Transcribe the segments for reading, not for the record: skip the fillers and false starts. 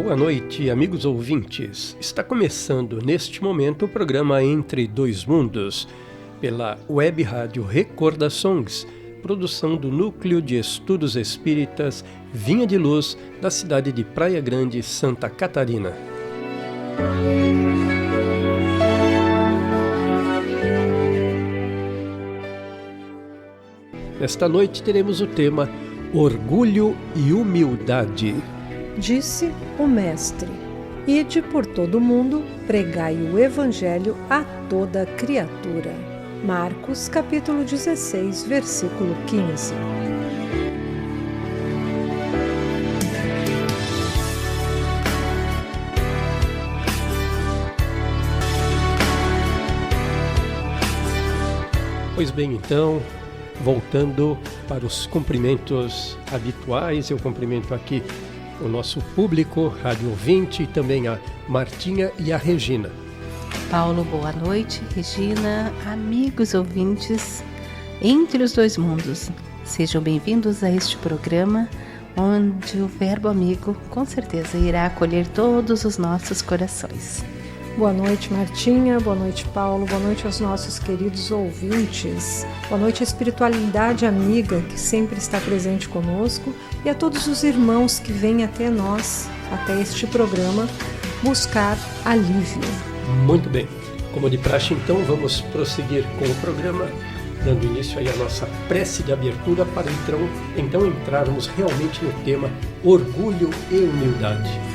Boa noite, amigos ouvintes. Está começando neste momento o programa Entre Dois Mundos, pela Web Rádio Recordações, produção do Núcleo de Estudos Espíritas Vinha de Luz, da cidade de Praia Grande, Santa Catarina. Esta noite teremos o tema Orgulho e Humildade. Disse o Mestre: Ide por todo o mundo, pregai o Evangelho a toda criatura. Marcos, capítulo 16, versículo 15. Pois bem, então, voltando para os cumprimentos habituais, eu cumprimento aqui o nosso público, rádio ouvinte, e também a Martinha e a Regina. Paulo, boa noite. Regina, amigos ouvintes, Entre os Dois Mundos, sejam bem-vindos a este programa, onde o verbo amigo, com certeza, irá acolher todos os nossos corações. Boa noite, Martinha. Boa noite, Paulo. Boa noite aos nossos queridos ouvintes. Boa noite à espiritualidade amiga que sempre está presente conosco e a todos os irmãos que vêm até nós, até este programa, buscar alívio. Muito bem. Como de praxe, então, vamos prosseguir com o programa, dando início aí à nossa prece de abertura para então entrarmos realmente no tema Orgulho e Humildade.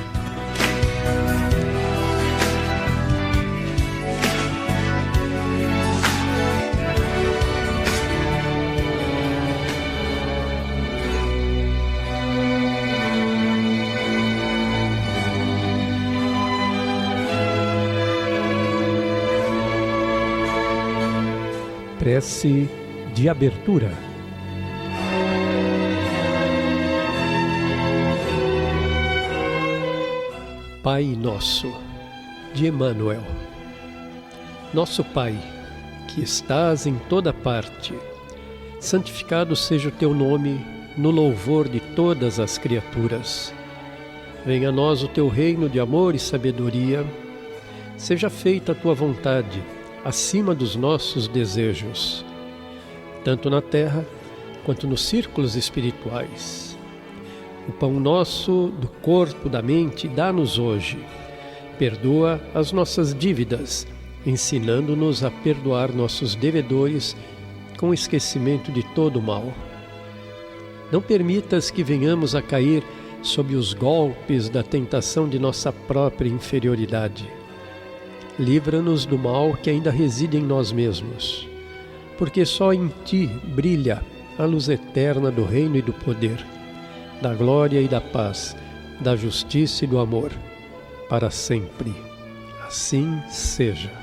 Prece de abertura. Pai nosso, de Emmanuel. Nosso Pai, que estás em toda parte, santificado seja o teu nome no louvor de todas as criaturas. Venha a nós o teu reino de amor e sabedoria. Seja feita a tua vontade, acima dos nossos desejos, tanto na terra quanto nos círculos espirituais. O pão nosso do corpo, da mente, dá-nos hoje. Perdoa as nossas dívidas, ensinando-nos a perdoar nossos devedores com esquecimento de todo o mal. Não permitas que venhamos a cair sob os golpes da tentação de nossa própria inferioridade. Livra-nos do mal que ainda reside em nós mesmos, porque só em Ti brilha a luz eterna do reino e do poder, da glória e da paz, da justiça e do amor, para sempre. Assim seja.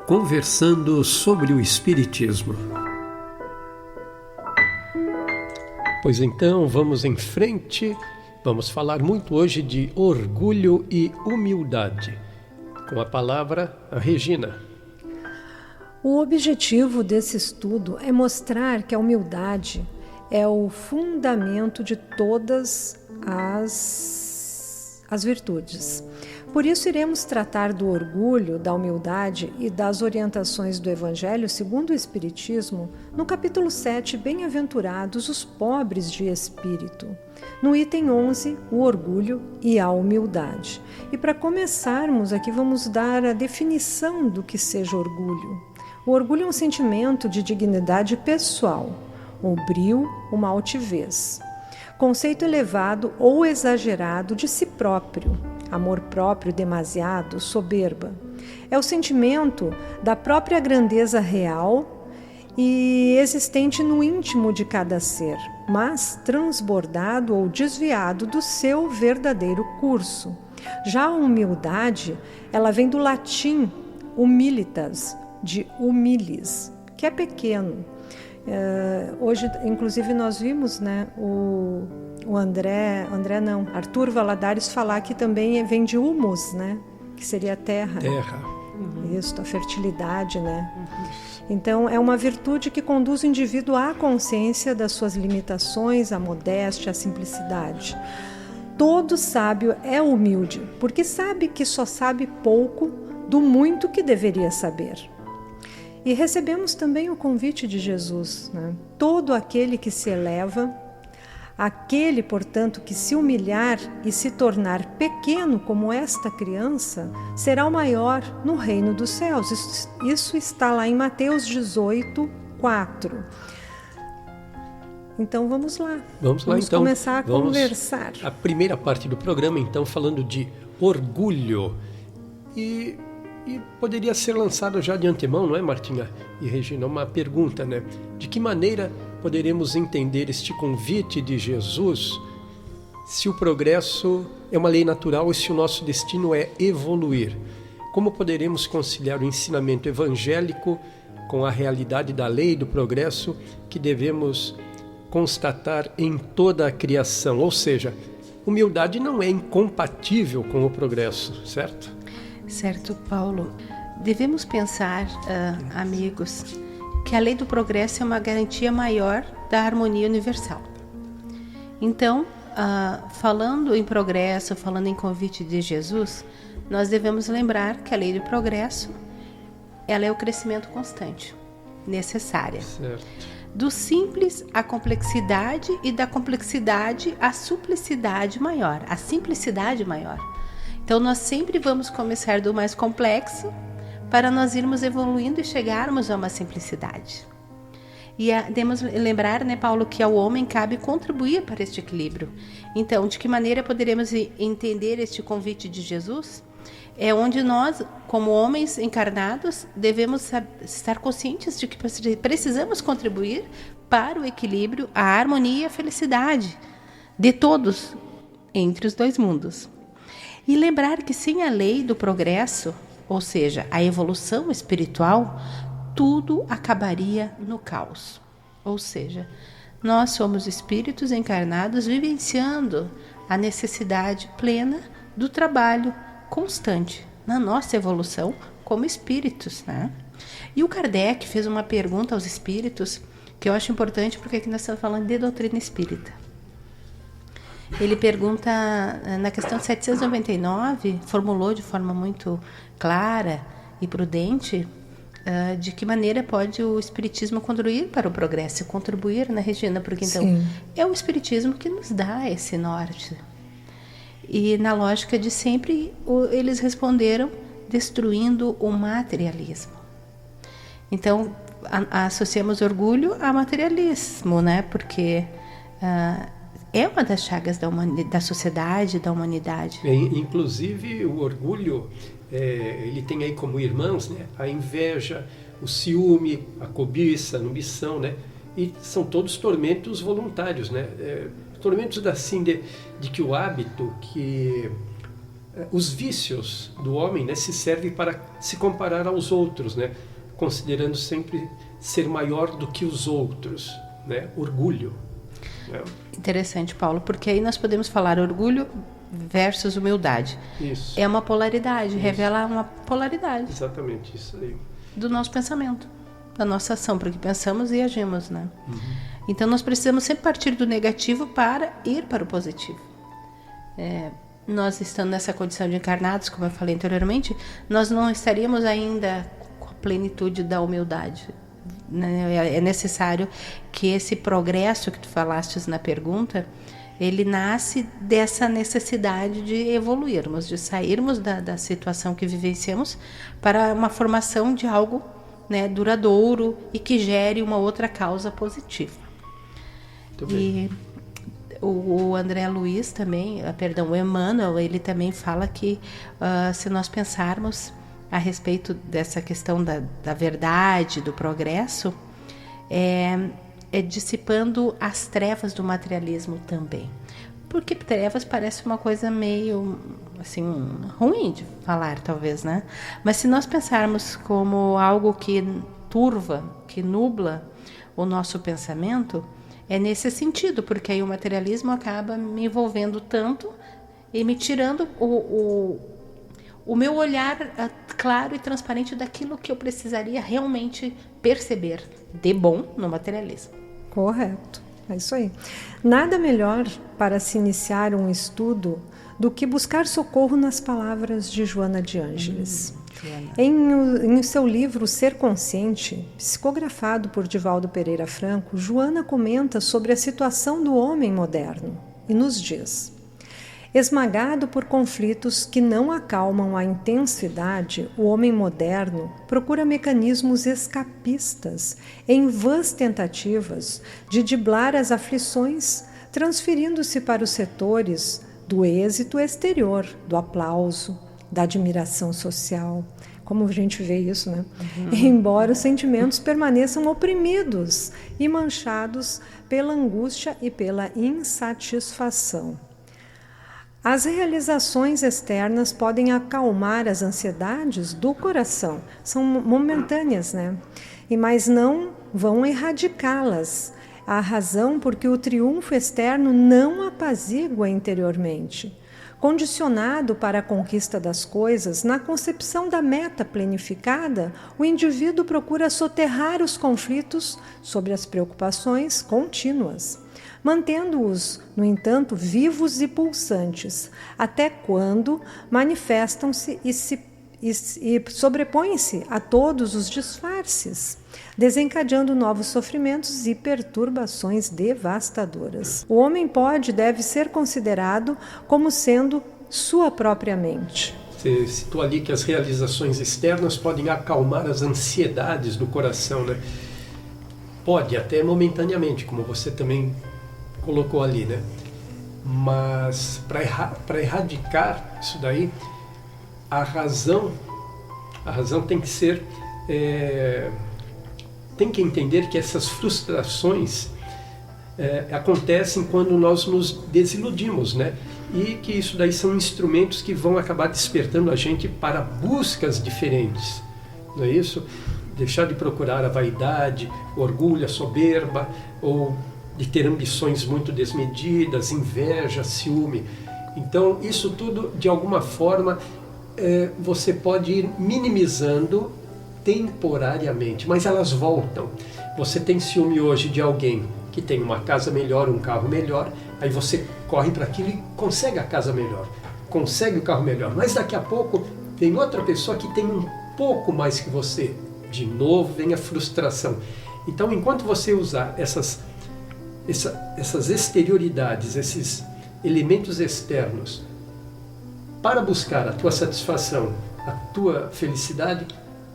Conversando sobre o Espiritismo. Pois então, vamos em frente. Vamos falar muito hoje de orgulho e humildade. Com a palavra, a Regina. O objetivo desse estudo é mostrar que a humildade é o fundamento de todas as virtudes. Por isso, iremos tratar do orgulho, da humildade e das orientações do Evangelho segundo o Espiritismo no capítulo 7, Bem-aventurados os pobres de espírito. No item 11, o orgulho e a humildade. E para começarmos aqui, vamos dar a definição do que seja orgulho. O orgulho é um sentimento de dignidade pessoal, um brio, uma altivez. Conceito elevado ou exagerado de si próprio. Amor próprio demasiado, soberba. É o sentimento da própria grandeza real e existente no íntimo de cada ser, mas transbordado ou desviado do seu verdadeiro curso. Já a humildade, ela vem do latim humilitas, de humilis, que é pequeno. Hoje, inclusive, nós vimos, né, o Arthur Valadares falar que também vem de humus, né, que seria a terra. Isso, a fertilidade, né? Então, é uma virtude que conduz o indivíduo à consciência das suas limitações, à modéstia, à simplicidade. Todo sábio é humilde, porque sabe que só sabe pouco do muito que deveria saber. E recebemos também o convite de Jesus, né? Todo aquele que se eleva, aquele, portanto, que se humilhar e se tornar pequeno como esta criança, será o maior no reino dos céus. Isso está lá em Mateus 18, 4. Então vamos lá. Vamos então começar a conversar. A primeira parte do programa, então, falando de orgulho. E poderia ser lançado já de antemão, não é, Martinha e Regina? Uma pergunta, né? De que maneira poderemos entender este convite de Jesus se o progresso é uma lei natural e se o nosso destino é evoluir? Como poderemos conciliar o ensinamento evangélico com a realidade da lei do progresso que devemos constatar em toda a criação? Ou seja, humildade não é incompatível com o progresso, certo? Certo, Paulo. Devemos pensar, amigos, que a lei do progresso é uma garantia maior da harmonia universal. Então, falando em progresso, falando em convite de Jesus, nós devemos lembrar que a lei do progresso, ela é o crescimento constante, necessária. Certo. Do simples à complexidade e da complexidade à simplicidade maior, a simplicidade maior. Então, nós sempre vamos começar do mais complexo para nós irmos evoluindo e chegarmos a uma simplicidade. E devemos lembrar, né, Paulo, que ao homem cabe contribuir para este equilíbrio. Então, de que maneira poderemos entender este convite de Jesus? É onde nós, como homens encarnados, devemos estar conscientes de que precisamos contribuir para o equilíbrio, a harmonia e a felicidade de todos entre os dois mundos. E lembrar que sem a lei do progresso, ou seja, a evolução espiritual, tudo acabaria no caos. Ou seja, nós somos espíritos encarnados vivenciando a necessidade plena do trabalho constante na nossa evolução como espíritos, né? E o Kardec fez uma pergunta aos espíritos que eu acho importante porque aqui nós estamos falando de doutrina espírita. Ele pergunta, na questão 799, formulou de forma muito clara e prudente de que maneira pode o Espiritismo contribuir para o progresso, contribuir, né, Regina? Porque então Sim. É o Espiritismo que nos dá esse norte. E na lógica de sempre, eles responderam destruindo o materialismo. Então, associamos orgulho a materialismo, né? Porque é uma das chagas da sociedade, da humanidade. Inclusive, o orgulho, ele tem aí como irmãos, né, a inveja, o ciúme, a cobiça, a ambição, né? E são todos tormentos voluntários, né? Tormentos assim de que o hábito, que os vícios do homem, né, se servem para se comparar aos outros, né? Considerando sempre ser maior do que os outros, né? Orgulho. Interessante, Paulo, porque aí nós podemos falar orgulho versus humildade. Isso. É uma polaridade, revela uma polaridade. Exatamente, isso aí. Do nosso pensamento, da nossa ação, porque pensamos e agimos, né? Uhum. Então nós precisamos sempre partir do negativo para ir para o positivo. Nós estando nessa condição de encarnados, como eu falei anteriormente, nós não estaríamos ainda com a plenitude da humildade. É necessário que esse progresso que tu falastes na pergunta, ele nasce dessa necessidade de evoluirmos, de sairmos da situação que vivenciamos para uma formação de algo, né, duradouro e que gere uma outra causa positiva. Muito bem. E o André Luiz também, o Emmanuel, ele também fala que se nós pensarmos a respeito dessa questão da verdade, do progresso, é dissipando as trevas do materialismo também. Porque trevas parece uma coisa meio assim, ruim de falar, talvez, né? Mas se nós pensarmos como algo que turva que nubla o nosso pensamento, é nesse sentido, porque aí o materialismo acaba me envolvendo tanto e me tirando o meu olhar claro e transparente daquilo que eu precisaria realmente perceber de bom no materialismo. Correto, é isso aí. Nada melhor para se iniciar um estudo do que buscar socorro nas palavras de Joana de Ângeles. Em seu livro Ser Consciente, psicografado por Divaldo Pereira Franco, Joana comenta sobre a situação do homem moderno e nos diz: esmagado por conflitos que não acalmam a intensidade, o homem moderno procura mecanismos escapistas em vãs tentativas de driblar as aflições, transferindo-se para os setores do êxito exterior, do aplauso, da admiração social. Como a gente vê isso, né? Embora os sentimentos permaneçam oprimidos e manchados pela angústia e pela insatisfação. As realizações externas podem acalmar as ansiedades do coração, são momentâneas, né? Mas não vão erradicá-las. A razão porque o triunfo externo não apazigua interiormente. Condicionado para a conquista das coisas, na concepção da meta planificada, o indivíduo procura soterrar os conflitos sobre as preocupações contínuas, mantendo-os, no entanto, vivos e pulsantes, até quando manifestam-se e sobrepõem-se a todos os disfarces, desencadeando novos sofrimentos e perturbações devastadoras. O homem deve ser considerado como sendo sua própria mente. Você citou ali que as realizações externas podem acalmar as ansiedades do coração, né? Pode, até momentaneamente, como você também colocou ali, né? Mas para erradicar isso daí, a razão tem que ser... tem que entender que essas frustrações acontecem quando nós nos desiludimos, né? E que isso daí são instrumentos que vão acabar despertando a gente para buscas diferentes, não é isso? Deixar de procurar a vaidade, o orgulho, a soberba, ou de ter ambições muito desmedidas, inveja, ciúme. Então, isso tudo, de alguma forma, você pode ir minimizando temporariamente, mas elas voltam. Você tem ciúme hoje de alguém que tem uma casa melhor, um carro melhor, aí você corre para aquilo e consegue a casa melhor, consegue o carro melhor, mas daqui a pouco vem outra pessoa que tem um pouco mais que você, de novo vem a frustração. Então, enquanto você usar essas exterioridades, esses elementos externos para buscar a tua satisfação, a tua felicidade,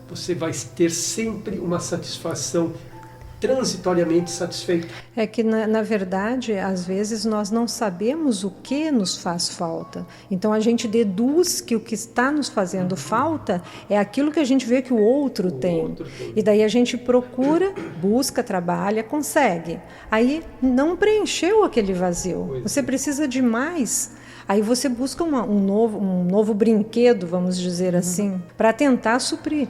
você vai ter sempre uma satisfação transitoriamente satisfeito. É que, na verdade, às vezes nós não sabemos o que nos faz falta. Então a gente deduz que o que está nos fazendo falta é aquilo que a gente vê que o outro tem. E daí a gente procura, busca, trabalha, consegue. Aí não preencheu aquele vazio. Você precisa de mais. Aí você busca um novo brinquedo, vamos dizer assim, para tentar suprir.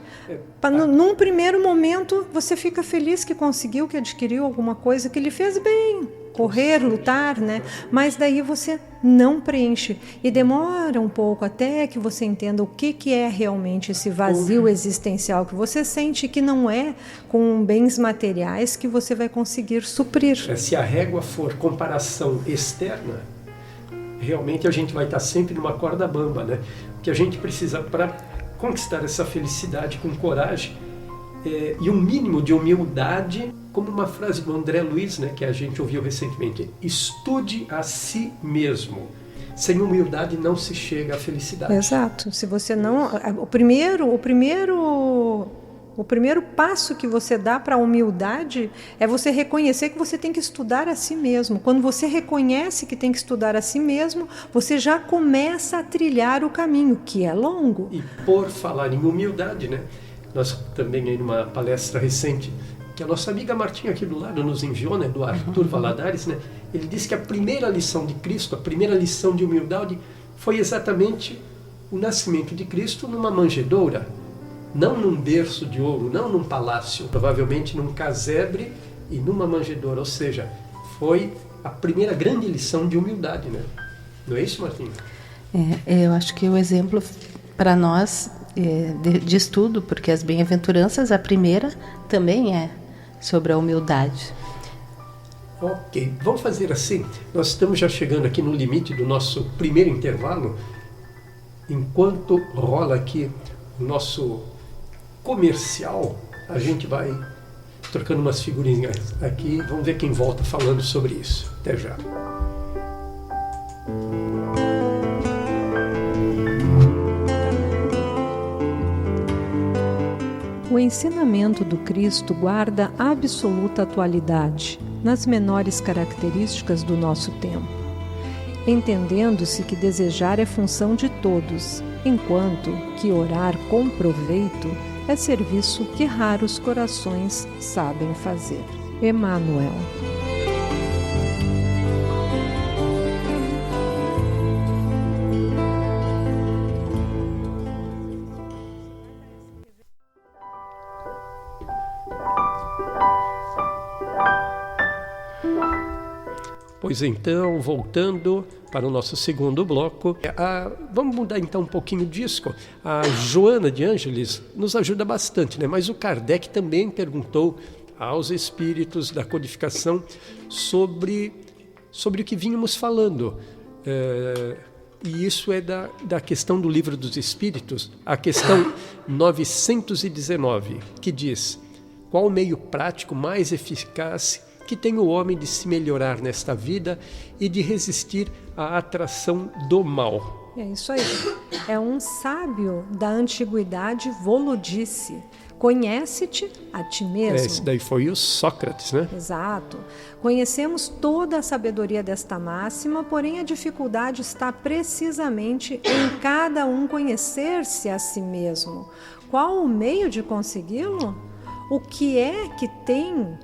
Num primeiro momento, você fica feliz que conseguiu, que adquiriu alguma coisa que lhe fez bem. Correr, lutar, né? Mas daí você não preenche. E demora um pouco até que você entenda o que é realmente esse vazio existencial que você sente, que não é com bens materiais que você vai conseguir suprir. Se a régua for comparação externa, realmente a gente vai estar sempre numa corda bamba, né? O que a gente precisa para conquistar essa felicidade com coragem e um mínimo de humildade, como uma frase do André Luiz, né, que a gente ouviu recentemente: estude a si mesmo. Sem humildade não se chega à felicidade. Exato. Se você não... O primeiro passo que você dá para a humildade é você reconhecer que você tem que estudar a si mesmo. Quando você reconhece que tem que estudar a si mesmo, você já começa a trilhar o caminho, que é longo. E por falar em humildade, né? Nós também, aí numa palestra recente, que a nossa amiga Martinha aqui do lado nos enviou, né? Do Arthur Valadares, né? Ele disse que a primeira lição de Cristo, a primeira lição de humildade, foi exatamente o nascimento de Cristo numa manjedoura. não num berço de ouro, não num palácio, provavelmente num casebre e numa manjedoura. Ou seja, foi a primeira grande lição de humildade, né? Não é isso, Martinha? Eu acho que o exemplo para nós de estudo, porque as bem-aventuranças, a primeira também é sobre a humildade. Ok, vamos fazer assim. Nós estamos já chegando aqui no limite do nosso primeiro intervalo. Enquanto rola aqui o nosso comercial, a gente vai trocando umas figurinhas aqui. Vamos ver quem volta falando sobre isso. Até já. O ensinamento do Cristo guarda absoluta atualidade nas menores características do nosso tempo, entendendo-se que desejar é função de todos, enquanto que orar com proveito é serviço que raros corações sabem fazer. Emmanuel. Pois então, voltando para o nosso segundo bloco, vamos mudar então um pouquinho o disco. A Joana de Ângeles nos ajuda bastante, né? Mas o Kardec também perguntou aos espíritos da codificação sobre o que vínhamos falando. E isso é da questão do Livro dos Espíritos, a questão 919, que diz: qual o meio prático mais eficaz que tem o homem de se melhorar nesta vida e de resistir à atração do mal? É isso aí. É um sábio da antiguidade disse: conhece-te a ti mesmo. Esse daí foi o Sócrates, né? Exato. Conhecemos toda a sabedoria desta máxima, porém a dificuldade está precisamente em cada um conhecer-se a si mesmo. Qual o meio de consegui-lo? O que é que tem...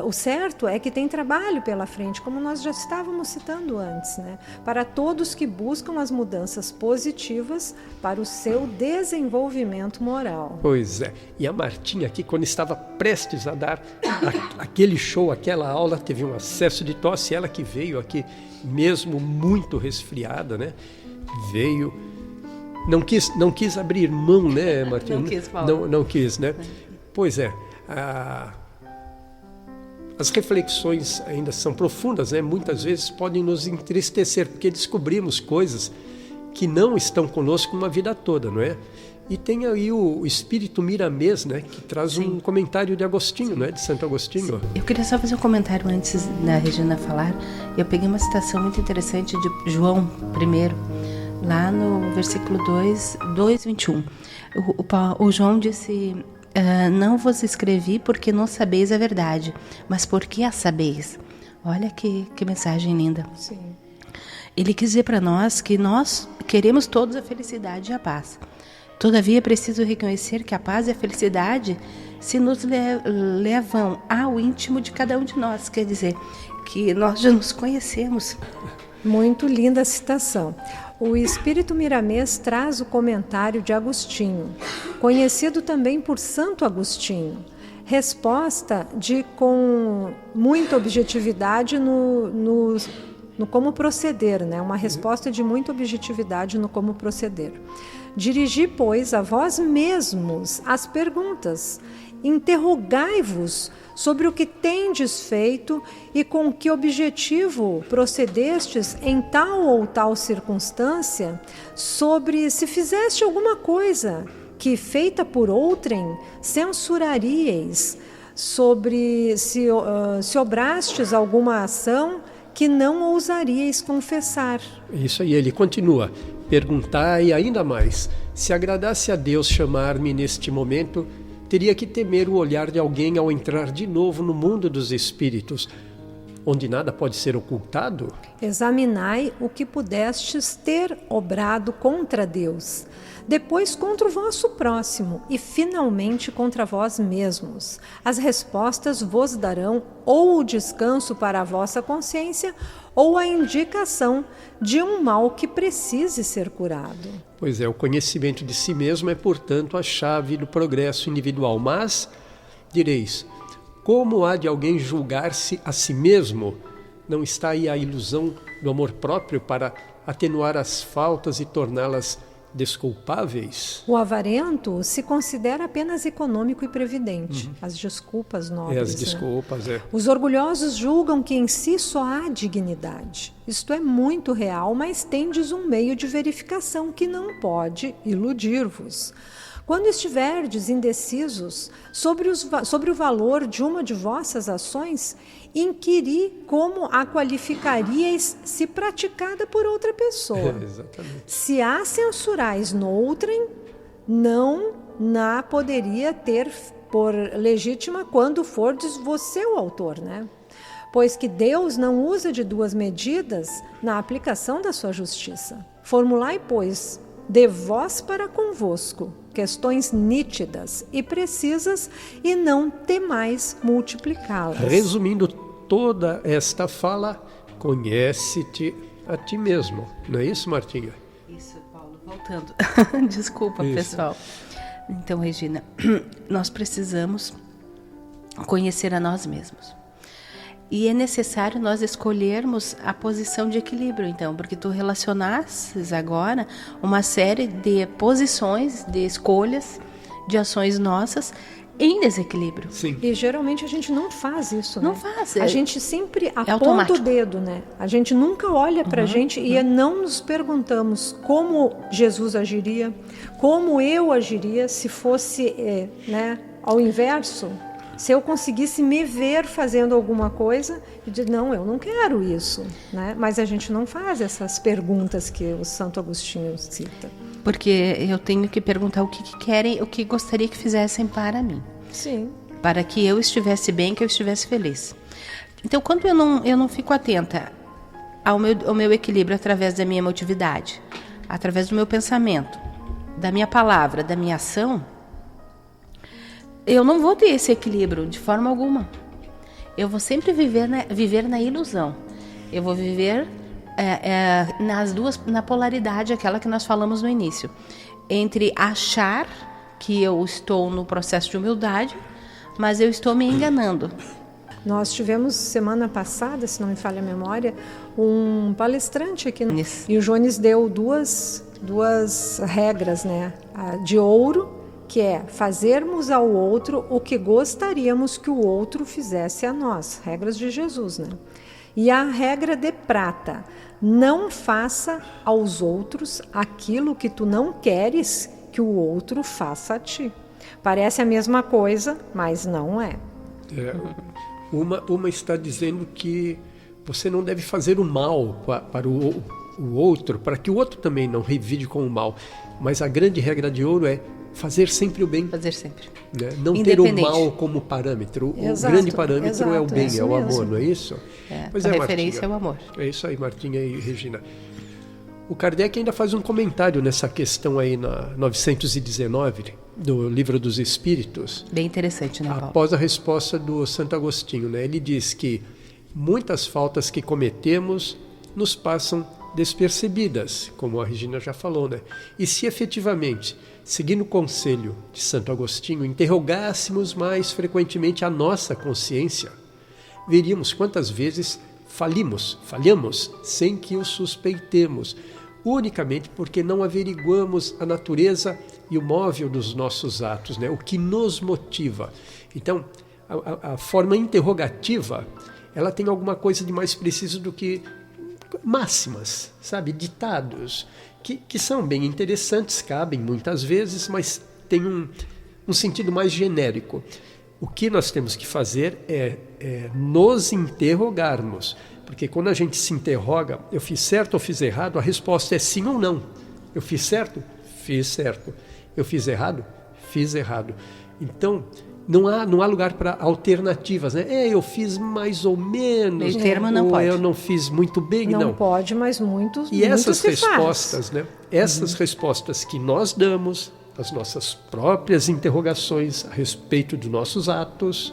o certo é que tem trabalho pela frente, como nós já estávamos citando antes, né? Para todos que buscam as mudanças positivas para o seu desenvolvimento moral. Pois é. E a Martinha aqui, quando estava prestes a dar aquele show, aquela aula, teve um acesso de tosse. Ela que veio aqui mesmo muito resfriada, né? Veio... Não quis abrir mão, né, Martinha? Não quis falar. Não quis, né? Pois é. As reflexões ainda são profundas, né? Muitas vezes podem nos entristecer, porque descobrimos coisas que não estão conosco uma vida toda, não é? E tem aí o Espírito Miramês, né? Que traz um comentário de Agostinho, né? De Santo Agostinho. Eu queria só fazer um comentário antes da Regina falar. Eu peguei uma citação muito interessante de João I, lá no versículo 2:21. O João disse... não vos escrevi porque não sabeis a verdade, mas porque a sabeis. Olha que mensagem linda. Sim. Ele quis dizer para nós que nós queremos todos a felicidade e a paz. Todavia é preciso reconhecer que a paz e a felicidade se nos levam ao íntimo de cada um de nós. Quer dizer, que nós já nos conhecemos. Muito linda a citação. O Espírito Miramês traz o comentário de Agostinho, conhecido também por Santo Agostinho. Resposta com muita objetividade no como proceder, né? Uma resposta de muita objetividade no como proceder. Dirigi, pois, a vós mesmos as perguntas. Interrogai-vos sobre o que tendes feito e com que objetivo procedestes em tal ou tal circunstância, sobre se fizeste alguma coisa que, feita por outrem, censuraríeis, sobre se obrastes alguma ação que não ousaríeis confessar. Isso aí, ele continua. Perguntai ainda mais, se agradasse a Deus chamar-me neste momento, teria que temer o olhar de alguém ao entrar de novo no mundo dos espíritos, onde nada pode ser ocultado? Examinai o que pudestes ter obrado contra Deus, depois contra o vosso próximo e finalmente contra vós mesmos. As respostas vos darão ou o descanso para a vossa consciência ou a indicação de um mal que precise ser curado. Pois é, o conhecimento de si mesmo é, portanto, a chave do progresso individual. Mas, direis, como há de alguém julgar-se a si mesmo? Não está aí a ilusão do amor próprio para atenuar as faltas e torná-las desculpáveis? O avarento se considera apenas econômico e previdente. As desculpas nobres. As desculpas, né? Os orgulhosos julgam que em si só há dignidade. Isto é muito real, mas tendes um meio de verificação que não pode iludir-vos. Quando estiverdes indecisos sobre o valor de uma de vossas ações, inquiri como a qualificaríeis se praticada por outra pessoa. Exatamente. Se a censurais noutrem, não na poderia ter por legítima quando fordes você o autor, né? Pois que Deus não usa de duas medidas na aplicação da sua justiça. Formulai, pois, de vós para convosco questões nítidas e precisas e não temais multiplicá-las. Resumindo toda esta fala, conhece-te a ti mesmo. Não é isso, Martinha? Isso, Paulo. Voltando. Desculpa, isso. Pessoal. Então, Regina, nós precisamos conhecer a nós mesmos. E é necessário nós escolhermos a posição de equilíbrio, então, porque tu relacionasses agora uma série de posições, de escolhas, de ações nossas em desequilíbrio. Sim. E geralmente a gente não faz isso, Não né? faz. A gente sempre aponta automático. o dedo, né? A gente nunca olha pra gente e não nos perguntamos como Jesus agiria, como eu agiria se fosse, ao inverso. Se eu conseguisse me ver fazendo alguma coisa, e dizer, não, eu não quero isso, né? Mas a gente não faz essas perguntas que o Santo Agostinho cita. Porque eu tenho que perguntar o que querem, o que gostaria que fizessem para mim. Sim. Para que eu estivesse bem, que eu estivesse feliz. Então, quando eu não fico atenta ao meu equilíbrio através da minha emotividade, através do meu pensamento, da minha palavra, da minha ação, eu não vou ter esse equilíbrio de forma alguma. Eu vou sempre viver na ilusão. Eu vou viver na polaridade, aquela que nós falamos no início. Entre achar que eu estou no processo de humildade, mas eu estou me enganando. Nós tivemos semana passada, se não me falha a memória, um palestrante aqui. E o Jones deu duas regras, né? A de ouro, que é fazermos ao outro o que gostaríamos que o outro fizesse a nós. Regras de Jesus, né? E a regra de prata, não faça aos outros aquilo que tu não queres que o outro faça a ti. Parece a mesma coisa, mas não é. Uma está dizendo que você não deve fazer o mal para o outro, para que o outro também não revide com o mal. Mas a grande regra de ouro é fazer sempre o bem. Fazer sempre. Né? Não ter o mal como parâmetro. Exato, O grande parâmetro é o bem, é o amor, mesmo. Não é isso? Pois a referência é o amor. É isso aí, Martinha e Regina. O Kardec ainda faz um comentário nessa questão aí na 919 do Livro dos Espíritos. Bem interessante, né, Paulo? Após a resposta do Santo Agostinho, né? Ele diz que muitas faltas que cometemos nos passam despercebidas, como a Regina já falou, né? E se efetivamente, seguindo o conselho de Santo Agostinho, interrogássemos mais frequentemente a nossa consciência, veríamos quantas vezes falhamos sem que o suspeitemos, unicamente porque não averiguamos a natureza e o móvel dos nossos atos, né? O que nos motiva. Então, a forma interrogativa, ela tem alguma coisa de mais preciso do que máximas, sabe? Ditados, que são bem interessantes, cabem muitas vezes, mas tem um sentido mais genérico. O que nós temos que fazer é nos interrogarmos, porque quando a gente se interroga, eu fiz certo ou fiz errado, a resposta é sim ou não. Eu fiz certo? Fiz certo. Eu fiz errado? Fiz errado. Então, não há lugar para alternativas, né? Eu fiz mais ou menos, meio termo não pode. Eu não fiz muito bem, não. Não pode, mas muitos E essas faz. respostas, né? Essas respostas que nós damos, as nossas próprias interrogações a respeito dos nossos atos,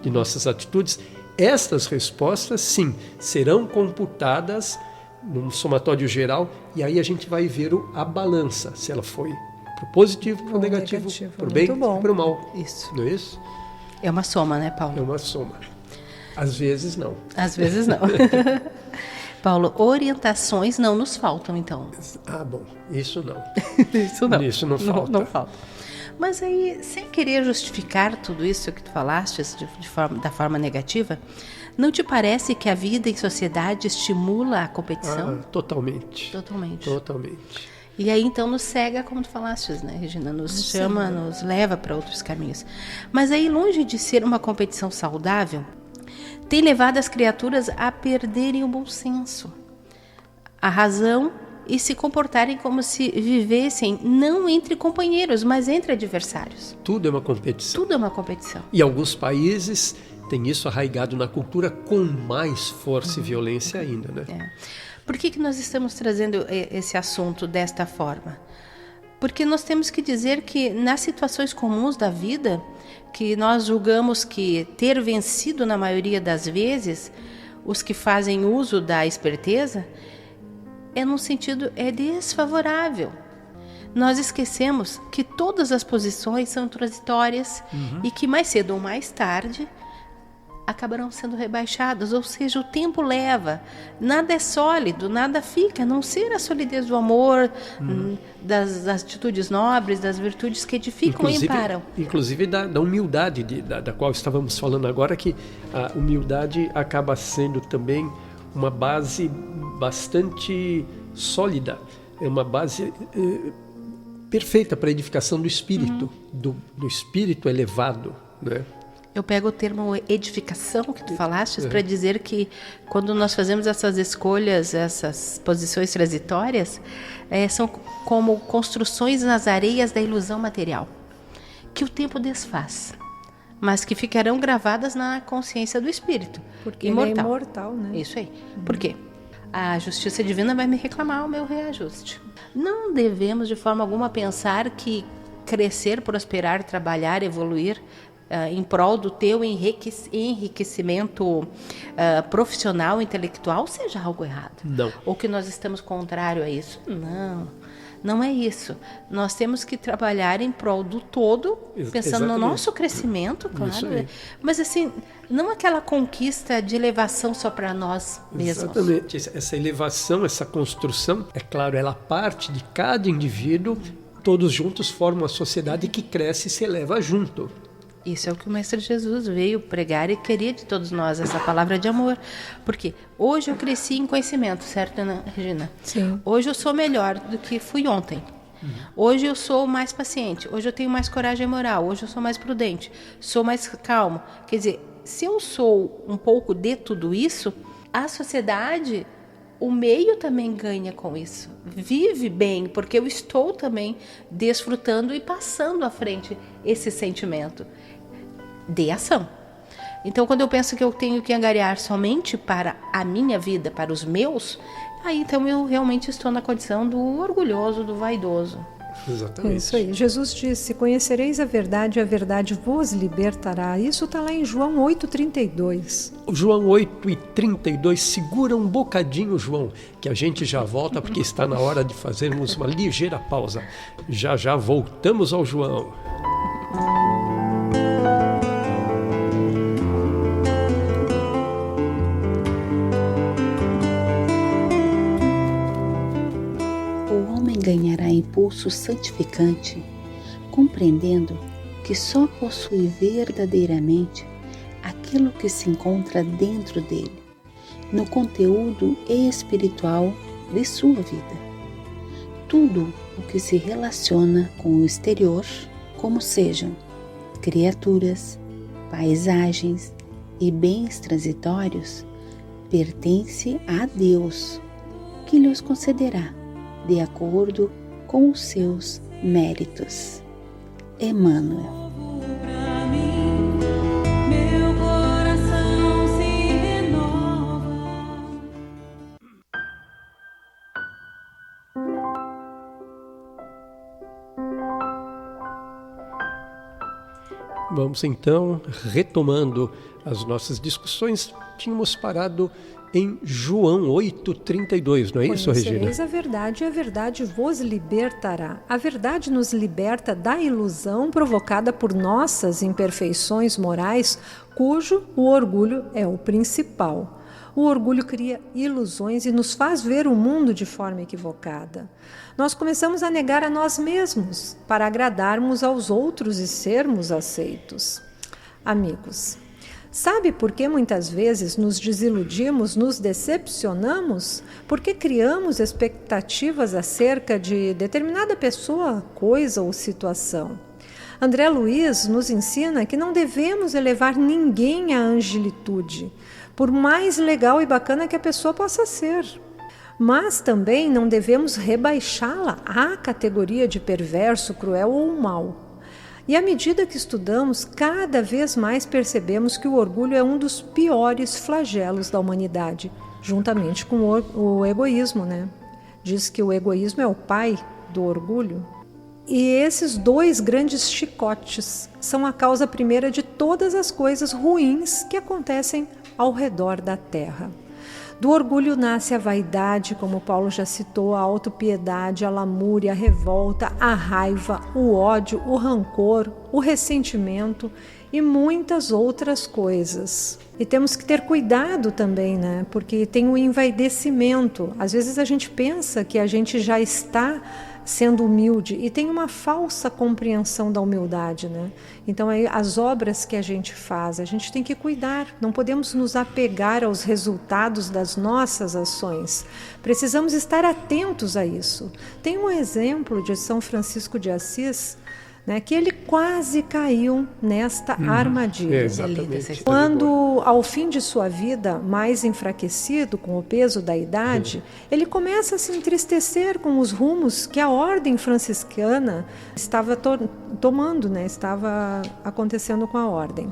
de nossas atitudes, Estas respostas, sim, serão computadas num somatório geral, e aí a gente vai ver a balança, se ela foi para o positivo, para o negativo, para o bem e para o mal. Isso. Não é isso? É uma soma, né, Paulo? É uma soma. Às vezes não. Às vezes não. Paulo, orientações não nos faltam, então. Bom, isso não. Isso não. Isso não falta. Não falta. Mas aí, sem querer justificar tudo isso que tu falaste da forma negativa, não te parece que a vida em sociedade estimula a competição? Totalmente. Totalmente. E aí, então, nos cega, como tu falaste, né, Regina? Nos chama, nos leva para outros caminhos. Mas aí, longe de ser uma competição saudável, tem levado as criaturas a perderem o bom senso, a razão e se comportarem como se vivessem não entre companheiros, mas entre adversários. Tudo é uma competição. Tudo é uma competição. E alguns países têm isso arraigado na cultura com mais força e violência ainda, né? Por que nós estamos trazendo esse assunto desta forma? Porque nós temos que dizer que nas situações comuns da vida, que nós julgamos que ter vencido na maioria das vezes, os que fazem uso da esperteza, num sentido desfavorável. Nós esquecemos que todas as posições são transitórias e que mais cedo ou mais tarde acabarão sendo rebaixadas, ou seja, o tempo leva, nada é sólido, nada fica, a não ser a solidez do amor, das atitudes nobres, das virtudes que edificam e amparam. Inclusive da humildade da qual estávamos falando agora, que a humildade acaba sendo também uma base bastante sólida, é uma base perfeita para a edificação do espírito, do espírito elevado, né? Eu pego o termo edificação que tu falaste para dizer que quando nós fazemos essas escolhas, essas posições transitórias, são como construções nas areias da ilusão material, que o tempo desfaz, mas que ficarão gravadas na consciência do espírito. Porque imortal. ele é imortal, né? Isso aí. Por quê? A justiça divina vai me reclamar o meu reajuste. Não devemos de forma alguma pensar que crescer, prosperar, trabalhar, evoluir em prol do teu enriquecimento profissional, intelectual, seja algo errado. Não. Ou que nós estamos contrário a isso. Não é isso. Nós temos que trabalhar em prol do todo, pensando Exatamente. no nosso crescimento, claro. Mas assim, não aquela conquista de elevação só para nós mesmos. Exatamente. Essa elevação, essa construção, é claro, ela parte de cada indivíduo, todos juntos formam uma sociedade que cresce e se eleva junto. Isso é o que o Mestre Jesus veio pregar e queria de todos nós, essa palavra de amor. Porque hoje eu cresci em conhecimento, certo, Ana Regina? Sim. Hoje eu sou melhor do que fui ontem. Hoje eu sou mais paciente, hoje eu tenho mais coragem moral, hoje eu sou mais prudente, sou mais calmo. Quer dizer, se eu sou um pouco de tudo isso, a sociedade, o meio também ganha com isso. Vive bem, porque eu estou também desfrutando e passando à frente esse sentimento de ação. Então, quando eu penso que eu tenho que angariar somente para a minha vida, para os meus, aí então eu realmente estou na condição do orgulhoso, do vaidoso. Exatamente. Isso aí. Jesus disse: conhecereis a verdade vos libertará. Isso está lá em João 8,32. João 8,32, segura um bocadinho, João, que a gente já volta, porque está na hora de fazermos uma ligeira pausa. Já voltamos ao João. Ganhará impulso santificante, compreendendo que só possui verdadeiramente aquilo que se encontra dentro dele, no conteúdo espiritual de sua vida. Tudo o que se relaciona com o exterior, como sejam criaturas, paisagens e bens transitórios, pertence a Deus, que lhes concederá de acordo com os seus méritos. Emmanuel. Vamos então, retomando as nossas discussões, tínhamos parado em João 8,32, não é isso, Regina? Conhecereis a verdade e a verdade vos libertará. A verdade nos liberta da ilusão provocada por nossas imperfeições morais, cujo o orgulho é o principal. O orgulho cria ilusões e nos faz ver o mundo de forma equivocada. Nós começamos a negar a nós mesmos para agradarmos aos outros e sermos aceitos. Amigos, sabe por que muitas vezes nos desiludimos, nos decepcionamos? Porque criamos expectativas acerca de determinada pessoa, coisa ou situação. André Luiz nos ensina que não devemos elevar ninguém à angelitude, por mais legal e bacana que a pessoa possa ser. Mas também não devemos rebaixá-la à categoria de perverso, cruel ou mau. E à medida que estudamos, cada vez mais percebemos que o orgulho é um dos piores flagelos da humanidade, juntamente com o egoísmo, né? Diz que o egoísmo é o pai do orgulho. E esses dois grandes chicotes são a causa primeira de todas as coisas ruins que acontecem ao redor da terra. Do orgulho nasce a vaidade, como Paulo já citou, a autopiedade, a lamúria, a revolta, a raiva, o ódio, o rancor, o ressentimento e muitas outras coisas. E temos que ter cuidado também, né? Porque tem o envaidecimento. Às vezes a gente pensa que a gente já está sendo humilde e tem uma falsa compreensão da humildade, né? Então aí as obras que a gente faz, a gente tem que cuidar, não podemos nos apegar aos resultados das nossas ações, precisamos estar atentos a isso. Tem um exemplo de São Francisco de Assis, né, que ele quase caiu nesta armadilha. Exatamente. Quando, ao fim de sua vida, mais enfraquecido com o peso da idade, ele começa a se entristecer com os rumos que a ordem franciscana estava tomando, né, estava acontecendo com a ordem.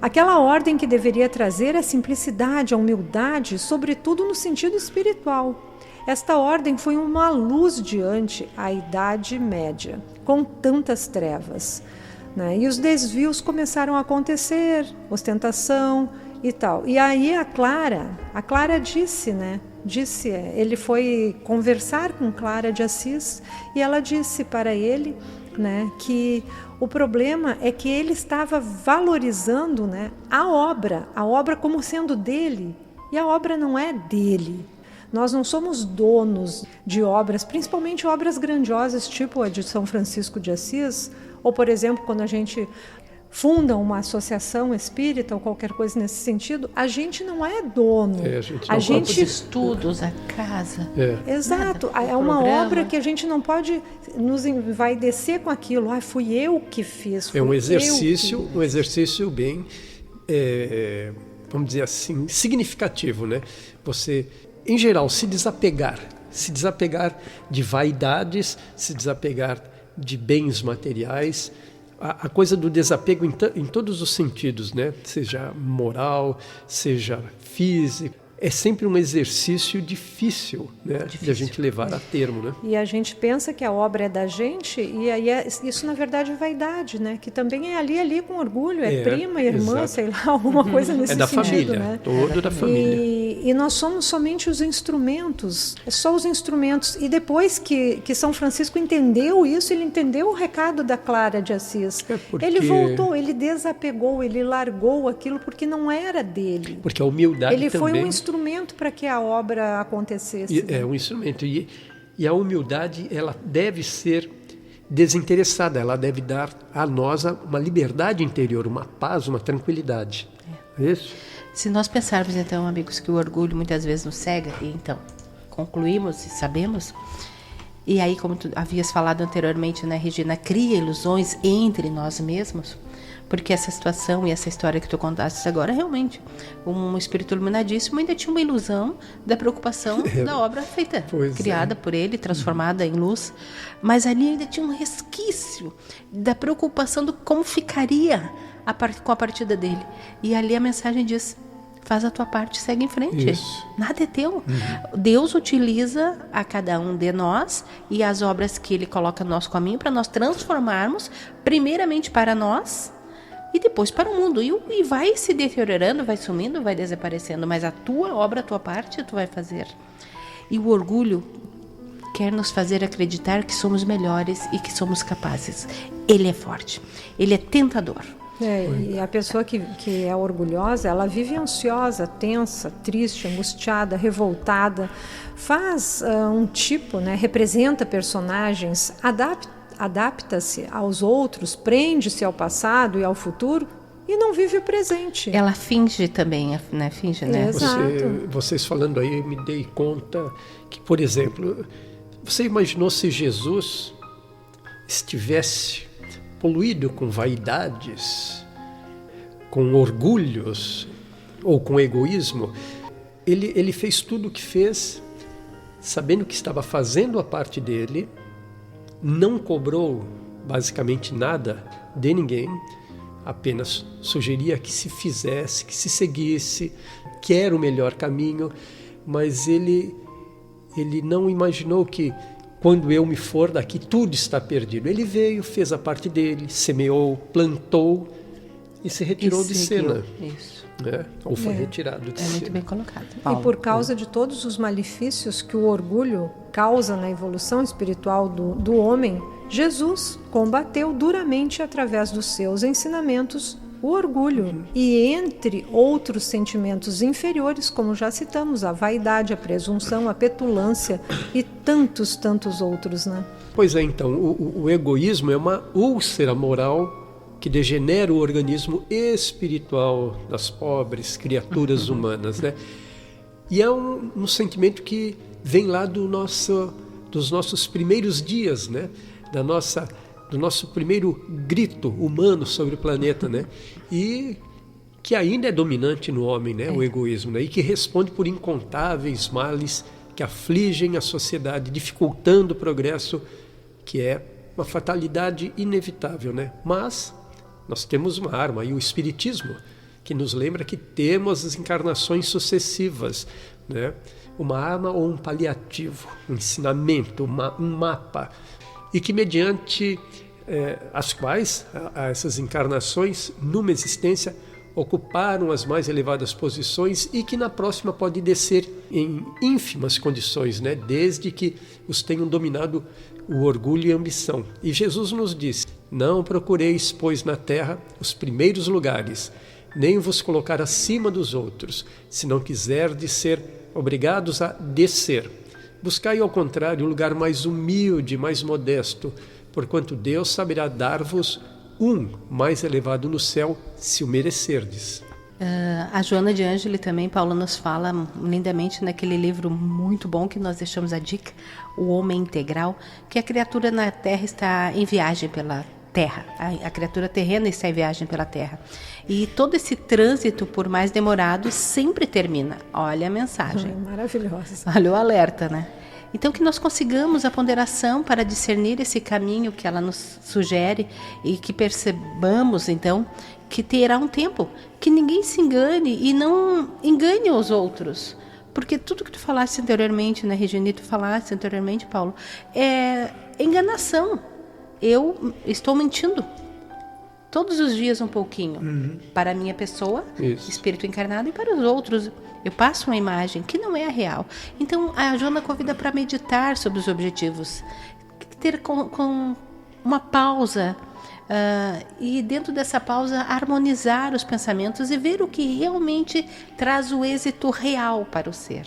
Aquela ordem que deveria trazer a simplicidade, a humildade, sobretudo no sentido espiritual. Esta ordem foi uma luz diante a Idade Média, com tantas trevas, né? E os desvios começaram a acontecer, ostentação e tal. E aí a Clara disse, né? Ele foi conversar com Clara de Assis e ela disse para ele, né, que o problema é que ele estava valorizando, né, a obra como sendo dele, e a obra não é dele. Nós não somos donos de obras, principalmente obras grandiosas, tipo a de São Francisco de Assis, ou, por exemplo, quando a gente funda uma associação espírita ou qualquer coisa nesse sentido, a gente não é dono. A gente de estudos, a casa. Exato. É uma obra que a gente não pode nos envaidecer com aquilo. Fui eu que fiz. É um exercício bem, vamos dizer assim, significativo, né? Você, em geral, se desapegar de vaidades, se desapegar de bens materiais, a coisa do desapego em todos os sentidos, né? Seja moral, seja físico, é sempre um exercício difícil, né? De a gente levar a termo, né? E a gente pensa que a obra é da gente, e aí isso na verdade é vaidade, né? Que também é ali com orgulho, prima, irmã, exato. Sei lá, alguma coisa nesse sentido. É da família, né? Todo da família. E nós somos somente os instrumentos, só os instrumentos. E depois que São Francisco entendeu isso, ele entendeu o recado da Clara de Assis. Ele voltou, ele desapegou, ele largou aquilo porque não era dele. Porque a humildade ele também... foi um instrumento para que a obra acontecesse. É um instrumento. E a humildade, ela deve ser desinteressada, ela deve dar a nós uma liberdade interior, uma paz, uma tranquilidade. É isso? Se nós pensarmos, então, amigos, que o orgulho muitas vezes nos cega, e então concluímos e sabemos, e aí, como tu havias falado anteriormente, né, Regina, cria ilusões entre nós mesmos, porque essa situação e essa história que tu contaste agora, realmente, um espírito iluminadíssimo ainda tinha uma ilusão da preocupação da obra feita, criada por ele, transformada em luz, mas ali ainda tinha um resquício da preocupação do como ficaria com a partida dele. E ali a mensagem diz: faz a tua parte, segue em frente. Isso. Nada é teu. Deus utiliza a cada um de nós e as obras que Ele coloca no nosso caminho para nós transformarmos, primeiramente para nós, e depois para o mundo. E vai se deteriorando, vai sumindo, vai desaparecendo, mas a tua obra, a tua parte, tu vai fazer. E o orgulho quer nos fazer acreditar que somos melhores e que somos capazes. Ele é forte, ele é tentador. E a pessoa que é orgulhosa, ela vive ansiosa, tensa, triste, angustiada, revoltada, faz representa personagens, adapta-se aos outros, prende-se ao passado e ao futuro e não vive o presente. Ela finge também, né? Finge, né? Exato. Vocês falando aí, me dei conta que, por exemplo, você imaginou se Jesus estivesse poluído com vaidades, com orgulhos ou com egoísmo? Ele fez tudo o que fez, sabendo que estava fazendo a parte dele, não cobrou basicamente nada de ninguém, apenas sugeria que se fizesse, que se seguisse, que era o melhor caminho, mas ele não imaginou que quando eu me for daqui tudo está perdido. Ele veio, fez a parte dele, semeou, plantou e se retirou de cena. Isso. Ou foi retirado de cena. Muito bem colocado. E por causa de todos os malefícios que o orgulho causa na evolução espiritual do homem, Jesus combateu duramente através dos seus ensinamentos o orgulho. E entre outros sentimentos inferiores, como já citamos, a vaidade, a presunção, a petulância e tantos outros, né? Pois é, então, o egoísmo é uma úlcera moral que degenera o organismo espiritual das pobres criaturas humanas, né? E é um sentimento que vem lá dos nossos primeiros dias, né? Do nosso primeiro grito humano sobre o planeta, né? E que ainda é dominante no homem, né? O egoísmo, né? E que responde por incontáveis males que afligem a sociedade, dificultando o progresso, que é uma fatalidade inevitável, né? Mas nós temos uma arma, e o Espiritismo, que nos lembra que temos as encarnações sucessivas, né? Uma arma ou um paliativo, um ensinamento, um mapa, e que mediante as quais essas encarnações, numa existência, ocuparam as mais elevadas posições e que na próxima pode descer em ínfimas condições, né? Desde que os tenham dominado o orgulho e a ambição. E Jesus nos disse: não procureis, pois, na terra os primeiros lugares, nem vos colocar acima dos outros, se não quiserdes ser obrigados a descer. Buscai, ao contrário, o lugar mais humilde, mais modesto, porquanto Deus saberá dar-vos um mais elevado no céu, se o merecerdes. A Joana de Ângeli também, Paulo, nos fala lindamente naquele livro muito bom que nós deixamos a dica, O Homem Integral, que a criatura na Terra está em viagem pela Terra. A criatura terrena está em viagem pela Terra. E todo esse trânsito, por mais demorado, sempre termina. Olha a mensagem. Maravilhosa. Olha o alerta, né? Então, que nós consigamos a ponderação para discernir esse caminho que ela nos sugere e que percebamos, então, que terá um tempo, que ninguém se engane e não engane os outros. Porque tudo que tu falaste anteriormente, né, Regina, tu falaste anteriormente, Paulo, é enganação. Eu estou mentindo todos os dias um pouquinho para a minha pessoa, espírito encarnado, e para os outros. Eu passo uma imagem que não é a real. Então, a Joana convida para meditar sobre os objetivos, ter com uma pausa, e dentro dessa pausa harmonizar os pensamentos e ver o que realmente traz o êxito real para o ser.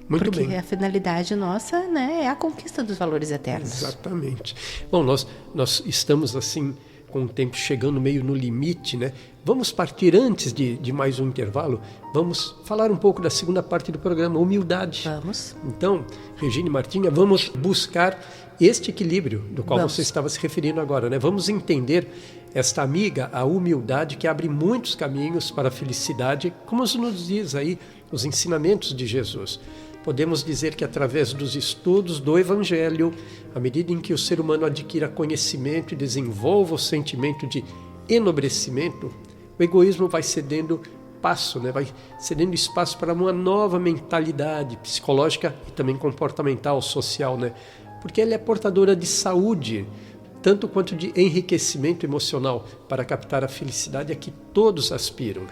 Muito Porque bem. a finalidade nossa, né, é a conquista dos valores eternos. Exatamente. Bom, nós estamos assim com o tempo chegando meio no limite, né? Vamos partir antes de mais um intervalo. Vamos falar um pouco da segunda parte do programa, humildade. Vamos. Então, Regina e Martinha, vamos buscar este equilíbrio do qual você estava se referindo agora, né? Vamos entender esta amiga, a humildade, que abre muitos caminhos para a felicidade, como nos diz aí os ensinamentos de Jesus. Podemos dizer que através dos estudos do Evangelho, à medida em que o ser humano adquira conhecimento e desenvolva o sentimento de enobrecimento, o egoísmo vai cedendo passo, né? Vai cedendo espaço para uma nova mentalidade psicológica e também comportamental, social, né? Porque ela é portadora de saúde, tanto quanto de enriquecimento emocional para captar a felicidade a que todos aspiram.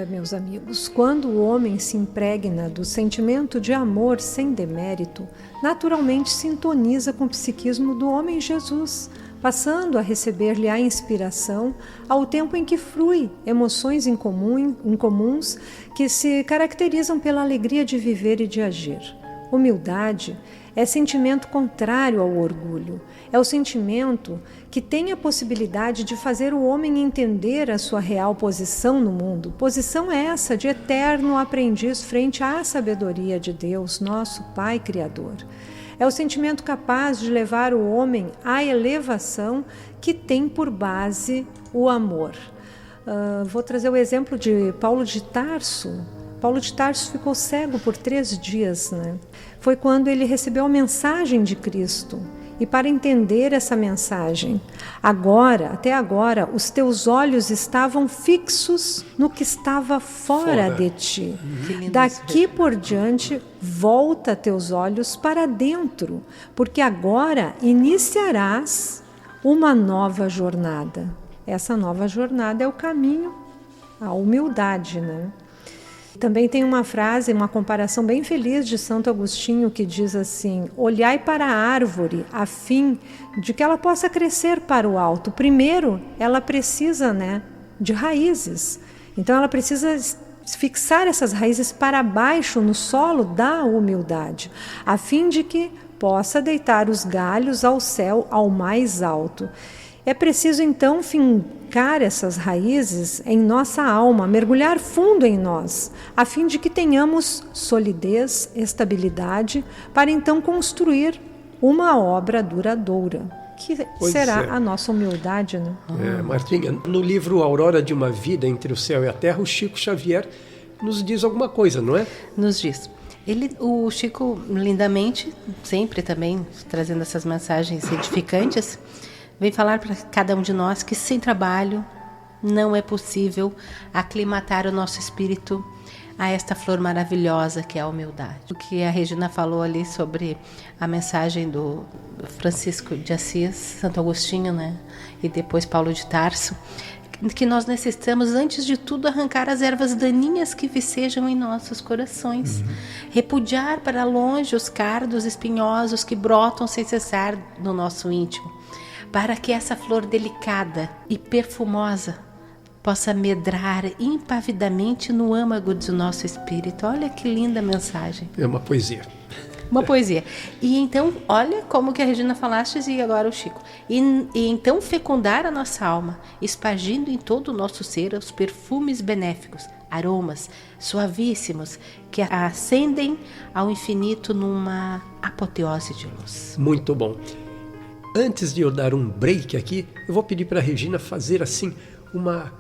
Meus amigos, quando o homem se impregna do sentimento de amor sem demérito, naturalmente sintoniza com o psiquismo do homem Jesus, passando a receber-lhe a inspiração ao tempo em que flui emoções incomuns que se caracterizam pela alegria de viver e de agir. Humildade é sentimento contrário ao orgulho. É o sentimento que tem a possibilidade de fazer o homem entender a sua real posição no mundo. Posição essa de eterno aprendiz frente à sabedoria de Deus, nosso Pai Criador. É o sentimento capaz de levar o homem à elevação que tem por base o amor. Vou trazer o exemplo de Paulo de Tarso. Paulo de Tarso ficou cego por 3 dias, né? Foi quando ele recebeu a mensagem de Cristo. E para entender essa mensagem, até agora, os teus olhos estavam fixos no que estava fora de ti. Daqui por diante, volta teus olhos para dentro, porque agora iniciarás uma nova jornada. Essa nova jornada é o caminho à humildade, né? Também tem uma frase, uma comparação bem feliz de Santo Agostinho que diz assim: olhai para a árvore a fim de que ela possa crescer para o alto. Primeiro, ela precisa, de raízes. Então ela precisa fixar essas raízes para baixo no solo da humildade, a fim de que possa deitar os galhos ao céu, ao mais alto. É preciso então fincar essas raízes em nossa alma, mergulhar fundo em nós, a fim de que tenhamos solidez, estabilidade, para então construir uma obra duradoura, que será a nossa humildade, né? Martinha, no livro Aurora de uma Vida entre o Céu e a Terra, o Chico Xavier nos diz alguma coisa, não é? Nos diz. O Chico, lindamente, sempre também trazendo essas mensagens edificantes, vem falar para cada um de nós que sem trabalho não é possível aclimatar o nosso espírito a esta flor maravilhosa que é a humildade. O que a Regina falou ali sobre a mensagem do Francisco de Assis, Santo Agostinho, né? E depois Paulo de Tarso, que nós necessitamos, antes de tudo, arrancar as ervas daninhas que vicejam em nossos corações. Repudiar para longe os cardos espinhosos que brotam sem cessar no nosso íntimo, para que essa flor delicada e perfumosa possa medrar impavidamente no âmago do nosso espírito. Olha que linda mensagem. É uma poesia. Uma poesia. E então, olha como que a Regina falaste e agora o Chico. E então fecundar a nossa alma, espargindo em todo o nosso ser os perfumes benéficos, aromas suavíssimos que ascendem ao infinito numa apoteose de luz. Muito bom. Antes de eu dar um break aqui, eu vou pedir para a Regina fazer assim uma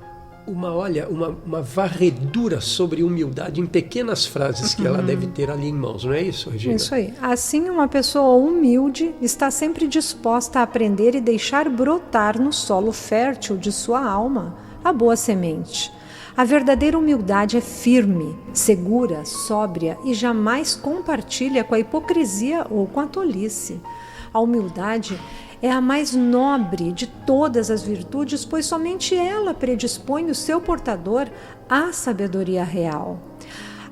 varredura sobre humildade em pequenas frases que ela deve ter ali em mãos, não é isso, Regina? Isso aí. Assim, uma pessoa humilde está sempre disposta a aprender e deixar brotar no solo fértil de sua alma a boa semente. A verdadeira humildade é firme, segura, sóbria e jamais compartilha com a hipocrisia ou com a tolice. A humildade é a mais nobre de todas as virtudes, pois somente ela predispõe o seu portador à sabedoria real.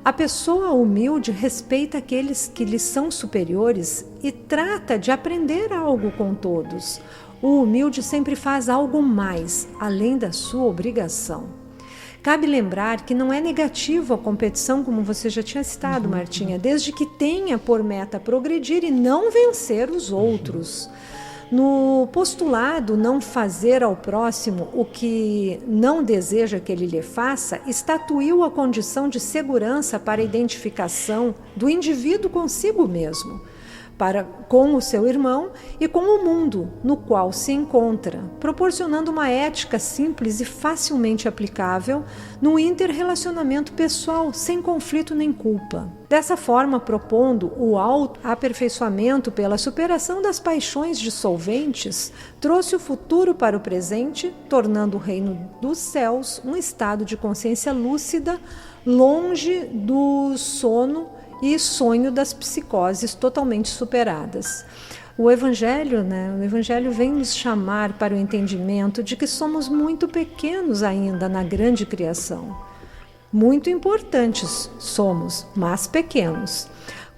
A pessoa humilde respeita aqueles que lhe são superiores e trata de aprender algo com todos. O humilde sempre faz algo mais, além da sua obrigação. Cabe lembrar que não é negativo a competição, como você já tinha citado, Martinha, desde que tenha por meta progredir e não vencer os outros. No postulado não fazer ao próximo o que não deseja que ele lhe faça, estatuiu a condição de segurança para a identificação do indivíduo consigo mesmo, com o seu irmão e com o mundo no qual se encontra, proporcionando uma ética simples e facilmente aplicável no interrelacionamento pessoal, sem conflito nem culpa. Dessa forma, propondo o autoaperfeiçoamento pela superação das paixões dissolventes, trouxe o futuro para o presente, tornando o reino dos céus um estado de consciência lúcida, longe do sono e sonho das psicoses totalmente superadas. O Evangelho, né? O Evangelho vem nos chamar para o entendimento de que somos muito pequenos ainda na grande criação. Muito importantes somos, mas pequenos.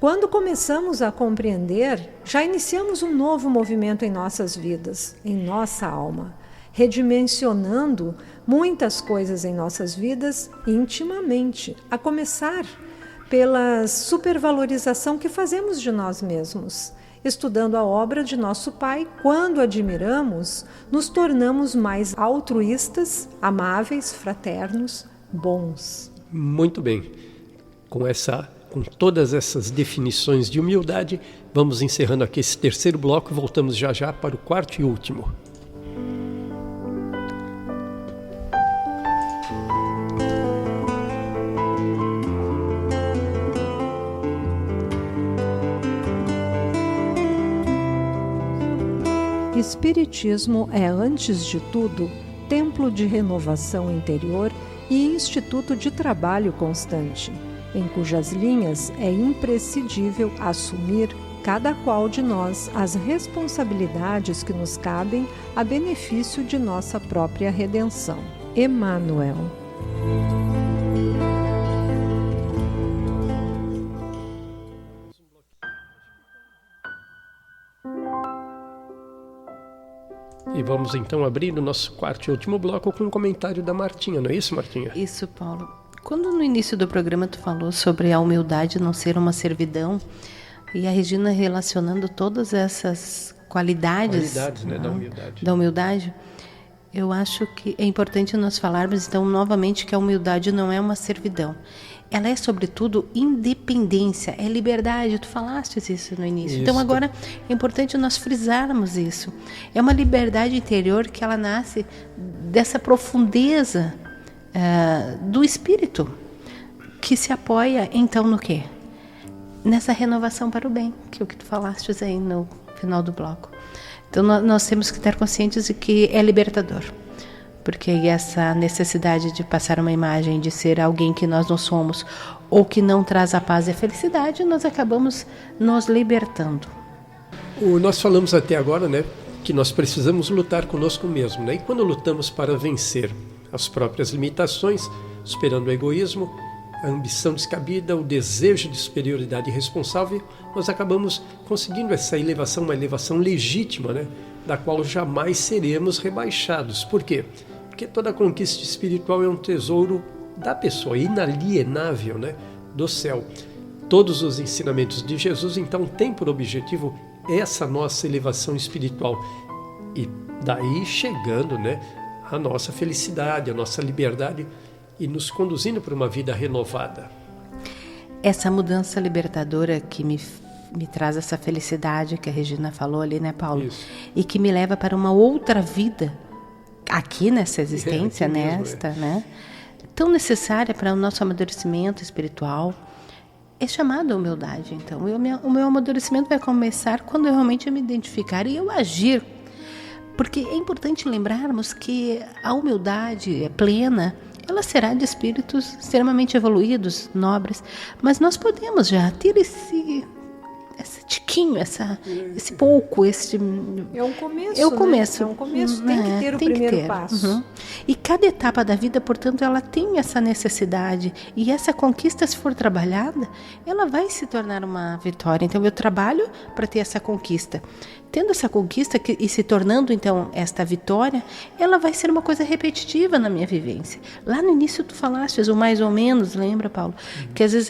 Quando começamos a compreender, já iniciamos um novo movimento em nossas vidas, em nossa alma, redimensionando muitas coisas em nossas vidas intimamente, a começar pela supervalorização que fazemos de nós mesmos. Estudando a obra de nosso Pai, quando admiramos, nos tornamos mais altruístas, amáveis, fraternos, bons. Muito bem. Com todas essas definições de humildade, vamos encerrando aqui esse terceiro bloco e voltamos já já para o quarto e último. Espiritismo é, antes de tudo, templo de renovação interior e instituto de trabalho constante, em cujas linhas é imprescindível assumir, cada qual de nós, as responsabilidades que nos cabem a benefício de nossa própria redenção. Emmanuel. E vamos então abrir o nosso quarto e último bloco com um comentário da Martinha, não é isso, Martinha? Isso, Paulo. Quando no início do programa tu falou sobre a humildade não ser uma servidão, e a Regina relacionando todas essas qualidades né, da humildade, eu acho que é importante nós falarmos então novamente que a humildade não é uma servidão. Ela é, sobretudo, independência, é liberdade. Tu falaste isso no início. Isso. Então, agora, é importante nós frisarmos isso. É uma liberdade interior que ela nasce dessa profundeza do espírito, que se apoia, então, no quê? Nessa renovação para o bem, que é o que tu falaste aí no final do bloco. Então, nós temos que estar conscientes de que é libertador. Porque essa necessidade de passar uma imagem, de ser alguém que nós não somos, ou que não traz a paz e a felicidade, nós acabamos nos libertando. Nós falamos até agora, né, que nós precisamos lutar conosco mesmo, né? E quando lutamos para vencer as próprias limitações, superando o egoísmo, a ambição descabida, o desejo de superioridade irresponsável, nós acabamos conseguindo essa elevação, uma elevação legítima, né, da qual jamais seremos rebaixados. Por quê? Porque toda conquista espiritual é um tesouro da pessoa, inalienável, né, do céu. Todos os ensinamentos de Jesus, então, têm por objetivo essa nossa elevação espiritual. E daí chegando, né, a nossa felicidade, a nossa liberdade e nos conduzindo para uma vida renovada. Essa mudança libertadora que me traz essa felicidade que a Regina falou ali, né, Paulo? Isso. E que me leva para uma outra vida aqui nessa existência, aqui mesmo, nesta, né? Tão necessária para o nosso amadurecimento espiritual. É chamada humildade, então. O meu amadurecimento vai começar quando eu realmente me identificar e eu agir. Porque é importante lembrarmos que a humildade plena, ela será de espíritos extremamente evoluídos, nobres, mas nós podemos já ter esse tiquinho, esse pouco, É um começo, É o começo. Né? É um começo, tem que ter o primeiro passo. Uhum. E cada etapa da vida, portanto, ela tem essa necessidade. E essa conquista, se for trabalhada, ela vai se tornar uma vitória. Então, eu trabalho para ter essa conquista. Tendo essa conquista e se tornando, então, esta vitória, ela vai ser uma coisa repetitiva na minha vivência. Lá no início, tu falaste o mais ou menos, lembra, Paulo? Que às vezes,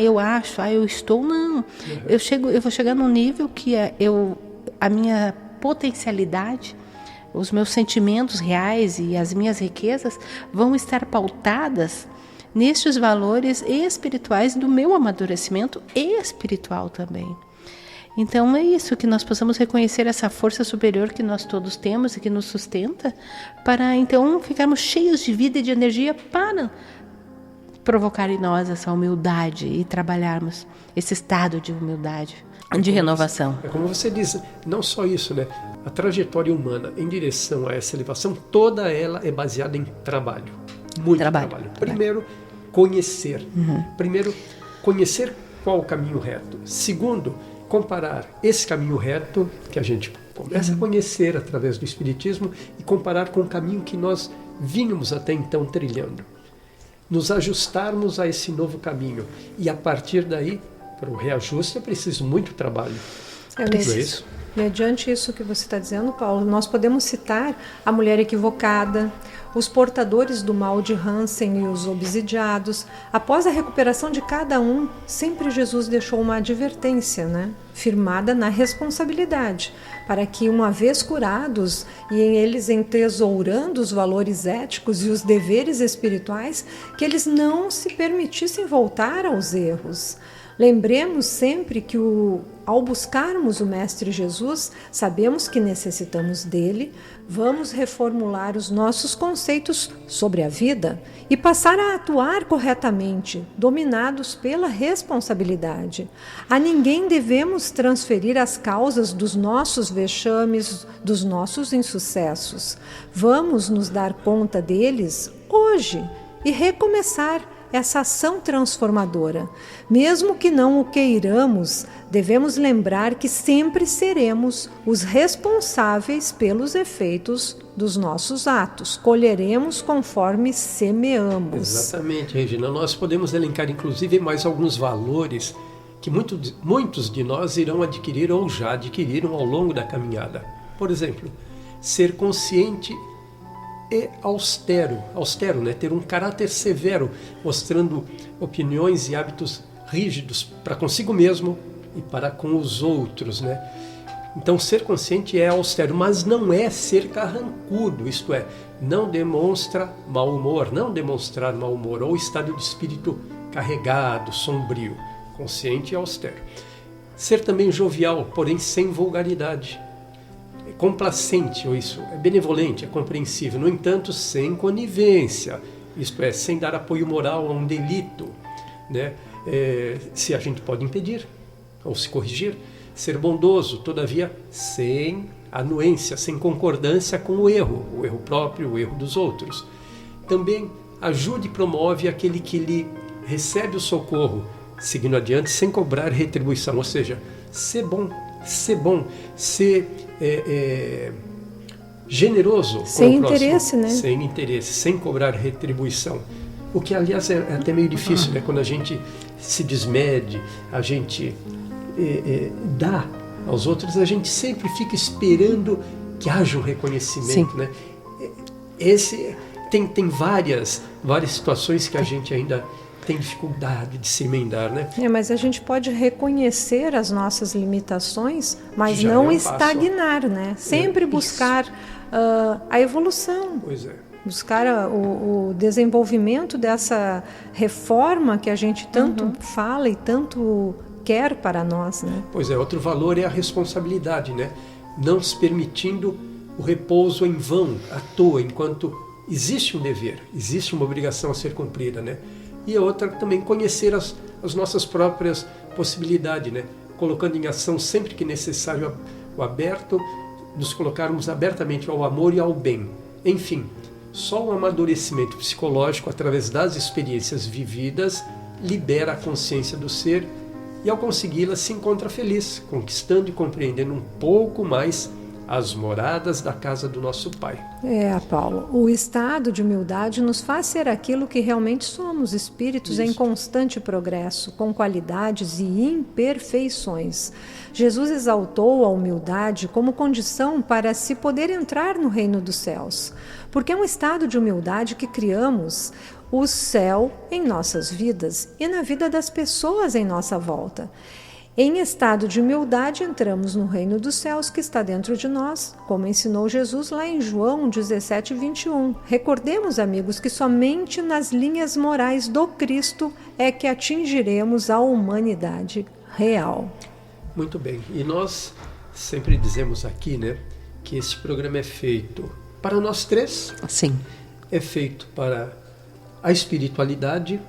eu acho, eu estou, não. Eu vou chegar num nível que a minha potencialidade, os meus sentimentos reais e as minhas riquezas vão estar pautadas nestes valores espirituais do meu amadurecimento e espiritual também. Então é isso, que nós possamos reconhecer essa força superior que nós todos temos e que nos sustenta, para então ficarmos cheios de vida e de energia para provocar em nós essa humildade e trabalharmos esse estado de humildade, de renovação. É como você diz, não só isso, né? A trajetória humana em direção a essa elevação, toda ela é baseada em trabalho. Muito trabalho. Primeiro, conhecer. Primeiro, conhecer qual o caminho reto. Segundo, comparar esse caminho reto, que a gente começa a conhecer através do Espiritismo, e comparar com o caminho que nós vínhamos até então trilhando. Nos ajustarmos a esse novo caminho. E a partir daí, para o reajuste, é preciso muito trabalho. Não é isso? Mediante isso que você está dizendo, Paulo, nós podemos citar a mulher equivocada, os portadores do mal de Hansen e os obsidiados. Após a recuperação de cada um, sempre Jesus deixou uma advertência, né? Firmada na responsabilidade, para que, uma vez curados e em eles entesourando os valores éticos e os deveres espirituais, que eles não se permitissem voltar aos erros. Lembremos sempre que ao buscarmos o Mestre Jesus, sabemos que necessitamos dele, vamos reformular os nossos conceitos sobre a vida e passar a atuar corretamente, dominados pela responsabilidade. A ninguém devemos transferir as causas dos nossos vexames, dos nossos insucessos. Vamos nos dar conta deles hoje e recomeçar essa ação transformadora. Mesmo que não o queiramos, devemos lembrar que sempre seremos os responsáveis pelos efeitos dos nossos atos. Colheremos conforme semeamos. Exatamente, Regina. Nós podemos elencar, inclusive, mais alguns valores que muitos de nós irão adquirir ou já adquiriram ao longo da caminhada. Por exemplo, ser consciente e austero, né? Ter um caráter severo, mostrando opiniões e hábitos rígidos para consigo mesmo e para com os outros, né? Então, ser consciente é austero, mas não é ser carrancudo, isto é, não demonstra mau humor, não demonstrar mau humor ou estado de espírito carregado, sombrio. Consciente e austero. Ser também jovial, porém sem vulgaridade. Complacente, ou isso, é benevolente, é compreensível, no entanto, sem conivência, isto é, sem dar apoio moral a um delito, né? Se a gente pode impedir ou se corrigir. Ser bondoso, todavia, sem anuência, sem concordância com o erro próprio, o erro dos outros. Também ajude e promove aquele que lhe recebe o socorro, seguindo adiante, sem cobrar retribuição, ou seja, ser bom, ser generoso. Sem interesse, né? Sem interesse, sem cobrar retribuição. O que, aliás, é até meio difícil, né? Quando a gente se desmede, a gente dá aos outros, a gente sempre fica esperando que haja um reconhecimento, né? Tem várias situações que a gente ainda tem dificuldade de se emendar, né? Mas a gente pode reconhecer as nossas limitações, mas já não estagnar, né? Sempre buscar a evolução. Pois é. Buscar o desenvolvimento dessa reforma que a gente tanto fala e tanto quer para nós, né? Pois é, outro valor é a responsabilidade, né? Não se permitindo o repouso em vão, à toa, enquanto existe um dever, existe uma obrigação a ser cumprida, né? E a outra também conhecer as nossas próprias possibilidades, né? Colocando em ação sempre que necessário o aberto, nos colocarmos abertamente ao amor e ao bem. Enfim, só o amadurecimento psicológico através das experiências vividas libera a consciência do ser e, ao consegui-la, se encontra feliz, conquistando e compreendendo um pouco mais as moradas da casa do nosso Pai. Paulo, o estado de humildade nos faz ser aquilo que realmente somos, espíritos em constante progresso, com qualidades e imperfeições. Jesus exaltou a humildade como condição para se poder entrar no reino dos céus, porque é um estado de humildade que criamos o céu em nossas vidas e na vida das pessoas em nossa volta. Em estado de humildade, entramos no reino dos céus que está dentro de nós, como ensinou Jesus lá em João 17, 21. Recordemos, amigos, que somente nas linhas morais do Cristo é que atingiremos a humanidade real. Muito bem. E nós sempre dizemos aqui, né, que esse programa é feito para nós três. Sim. É feito para a espiritualidade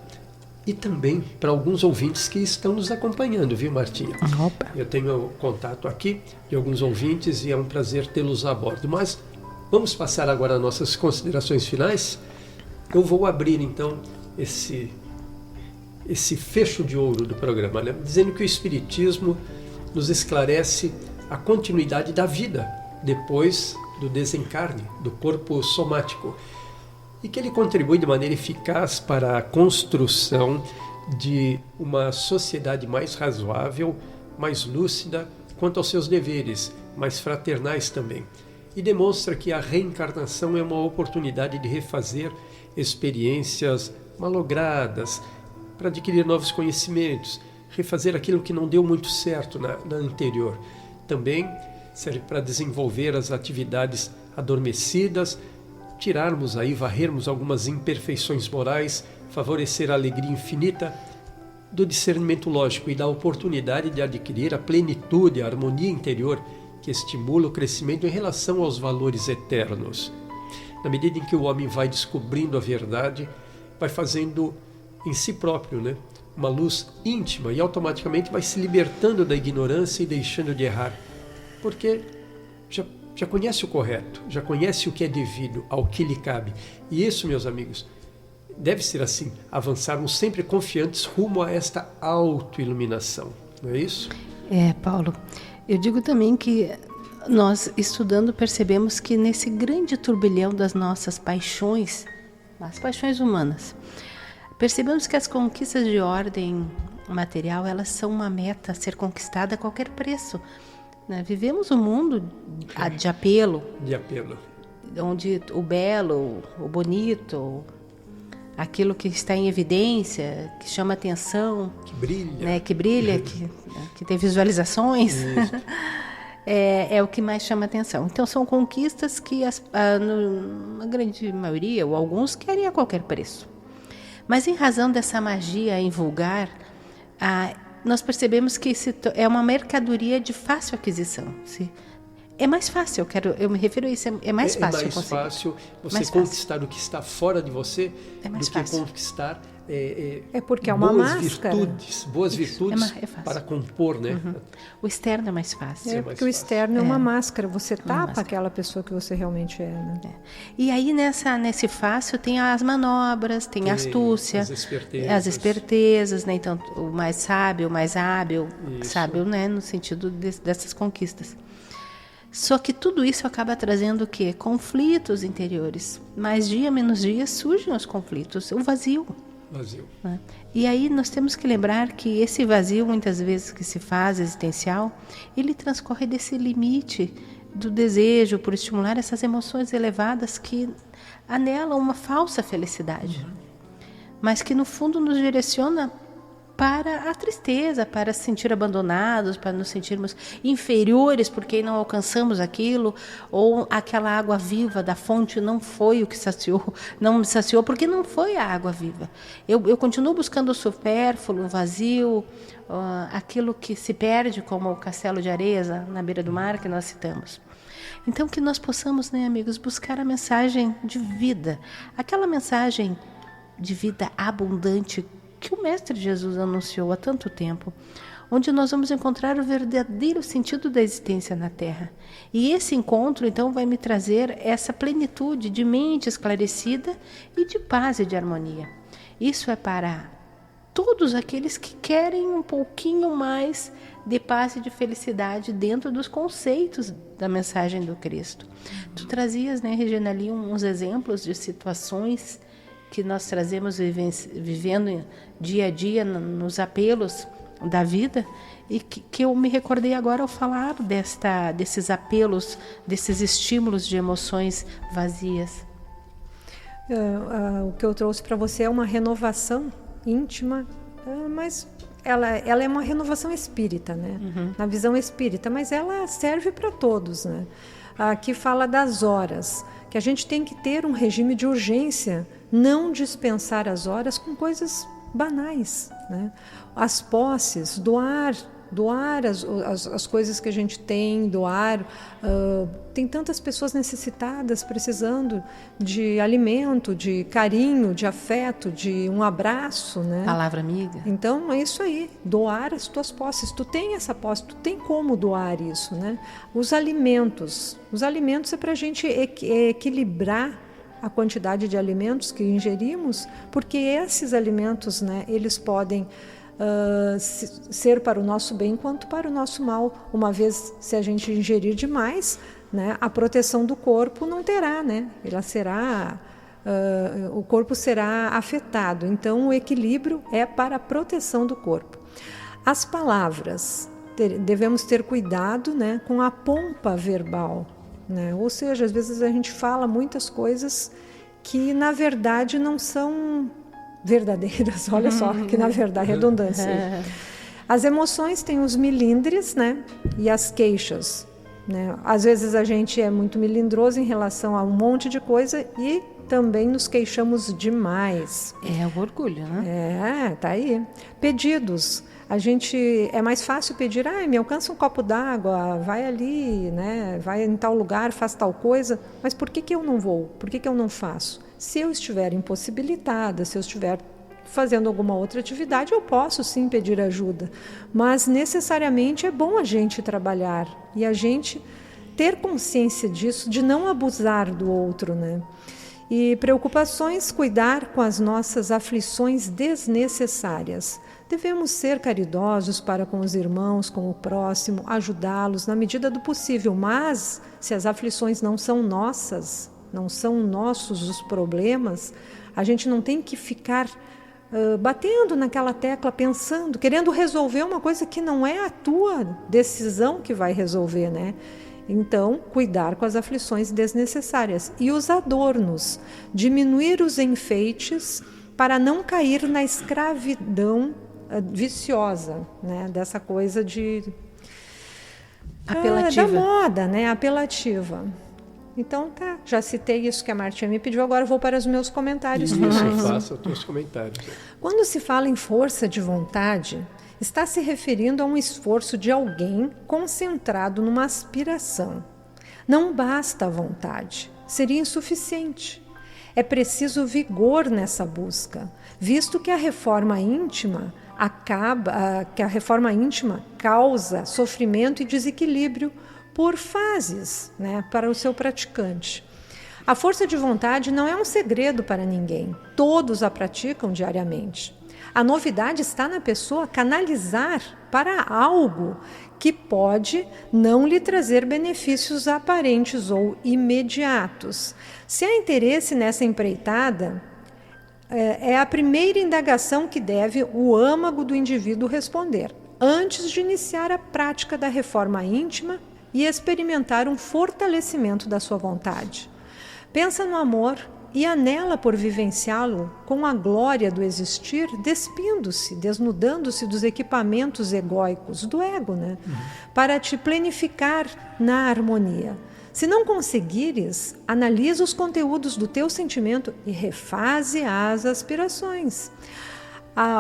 e também para alguns ouvintes que estão nos acompanhando, viu, Martinha? Opa. Eu tenho contato aqui de alguns ouvintes e é um prazer tê-los a bordo. Mas vamos passar agora às nossas considerações finais. Eu vou abrir, então, esse fecho de ouro do programa, né? Dizendo que o Espiritismo nos esclarece a continuidade da vida depois do desencarne do corpo somático e que ele contribui de maneira eficaz para a construção de uma sociedade mais razoável, mais lúcida quanto aos seus deveres, mais fraternais também. E demonstra que a reencarnação é uma oportunidade de refazer experiências malogradas, para adquirir novos conhecimentos, refazer aquilo que não deu muito certo na anterior. Também serve para desenvolver as atividades adormecidas, varrermos algumas imperfeições morais, favorecer a alegria infinita do discernimento lógico e da oportunidade de adquirir a plenitude, a harmonia interior que estimula o crescimento em relação aos valores eternos. Na medida em que o homem vai descobrindo a verdade, vai fazendo em si próprio, né, uma luz íntima e automaticamente vai se libertando da ignorância e deixando de errar, porque já conhece o correto, já conhece o que é devido ao que lhe cabe. E isso, meus amigos, deve ser assim, avançarmos sempre confiantes rumo a esta autoiluminação, não é isso? Paulo, eu digo também que nós, estudando, percebemos que nesse grande turbilhão das nossas paixões, as paixões humanas, percebemos que as conquistas de ordem material, elas são uma meta a ser conquistada a qualquer preço, né? Vivemos um mundo de apelo, onde o belo, o bonito, aquilo que está em evidência, que chama atenção, que brilha, que tem visualizações, é o que mais chama atenção. Então são conquistas que a grande maioria, ou alguns, querem a qualquer preço. Mas em razão dessa magia em vulgar, nós percebemos que é uma mercadoria de fácil aquisição. É mais fácil, eu me refiro a isso, é mais fácil. É mais fácil você conquistar o que está fora de você do que conquistar porque é uma máscara. Boas virtudes para compor, né? Uhum. O externo é mais fácil. Porque o externo é uma máscara, você tapa aquela pessoa que você realmente é, né? E aí nesse fácil tem as manobras, tem a astúcia, as espertezas, né? Então o mais sábio, o mais hábil, sábio, né? No sentido dessas conquistas. Só que tudo isso acaba trazendo o quê? Conflitos interiores. Mais dia, menos dia, surgem os conflitos, o vazio. Né? E aí nós temos que lembrar que esse vazio, muitas vezes que se faz existencial, ele transcorre desse limite do desejo por estimular essas emoções elevadas que anelam uma falsa felicidade, mas que no fundo nos direciona para a tristeza, para se sentir abandonados, para nos sentirmos inferiores porque não alcançamos aquilo, ou aquela água viva da fonte não foi o que saciou, não me saciou porque não foi a água viva. Eu continuo buscando o supérfluo, o vazio, aquilo que se perde, como o castelo de areia na beira do mar que nós citamos. Então que nós possamos, né, amigos, buscar a mensagem de vida, aquela mensagem de vida abundante que o Mestre Jesus anunciou há tanto tempo, onde nós vamos encontrar o verdadeiro sentido da existência na Terra. E esse encontro, então, vai me trazer essa plenitude de mente esclarecida e de paz e de harmonia. Isso é para todos aqueles que querem um pouquinho mais de paz e de felicidade dentro dos conceitos da mensagem do Cristo. Tu trazias, né, Regina, ali uns exemplos de situações que nós trazemos vivendo dia a dia nos apelos da vida, e que eu me recordei agora ao falar desses apelos, desses estímulos de emoções vazias. O que eu trouxe para você é uma renovação íntima, mas ela é uma renovação espírita, né? Na visão espírita, mas ela serve para todos, né? Aqui fala das horas, que a gente tem que ter um regime de urgência, não dispensar as horas com coisas banais, né? As posses, doar as coisas que a gente tem, doar. Tem tantas pessoas necessitadas, precisando de alimento, de carinho, de afeto, de um abraço, né? Palavra amiga. Então, é isso aí, doar as tuas posses. Tu tem essa posse, tu tem como doar isso, né? Os alimentos é para a gente equilibrar a quantidade de alimentos que ingerimos, porque esses alimentos, né, eles podem ser para o nosso bem quanto para o nosso mal. Uma vez, se a gente ingerir demais, né, a proteção do corpo não terá, né? Ela será, o corpo será afetado. Então, o equilíbrio é para a proteção do corpo. As palavras, devemos ter cuidado, né, com a pompa verbal, né? Ou seja, às vezes a gente fala muitas coisas que, na verdade, não são verdadeiras. Olha só, que na verdade, redundância. As emoções têm os melindres, né, e as queixas, né? Às vezes a gente é muito melindroso em relação a um monte de coisa e também nos queixamos demais. É o orgulho, né? Tá aí. Pedidos. A gente, é mais fácil pedir, me alcança um copo d'água, vai ali, né, vai em tal lugar, faz tal coisa, mas por que eu não vou? Por que eu não faço? Se eu estiver impossibilitada, se eu estiver fazendo alguma outra atividade, eu posso sim pedir ajuda, mas necessariamente é bom a gente trabalhar e a gente ter consciência disso, de não abusar do outro, né? E preocupações, cuidar com as nossas aflições desnecessárias. Devemos ser caridosos para com os irmãos, com o próximo, ajudá-los na medida do possível, mas se as aflições não são nossas, não são nossos os problemas, a gente não tem que ficar batendo naquela tecla, pensando, querendo resolver uma coisa que não é a tua decisão que vai resolver, né? Então, cuidar com as aflições desnecessárias. E os adornos, diminuir os enfeites para não cair na escravidão viciosa, né? Dessa coisa de apelativa. Da moda, né? Apelativa. Então tá, já citei isso que a Martinha me pediu, agora eu vou para os meus comentários finais. Faça os teus comentários. Quando se fala em força de vontade, está se referindo a um esforço de alguém concentrado numa aspiração. Não basta a vontade, seria insuficiente. É preciso vigor nessa busca, visto que a reforma íntima causa sofrimento e desequilíbrio por fases, né, para o seu praticante. A força de vontade não é um segredo para ninguém, todos a praticam diariamente. A novidade está na pessoa canalizar para algo que pode não lhe trazer benefícios aparentes ou imediatos. Se há interesse nessa empreitada, é a primeira indagação que deve o âmago do indivíduo responder, antes de iniciar a prática da reforma íntima e experimentar um fortalecimento da sua vontade. Pensa no amor e anela por vivenciá-lo com a glória do existir, despindo-se, desnudando-se dos equipamentos egóicos, do ego, né? Para te planificar na harmonia. Se não conseguires, analisa os conteúdos do teu sentimento e refaze as aspirações.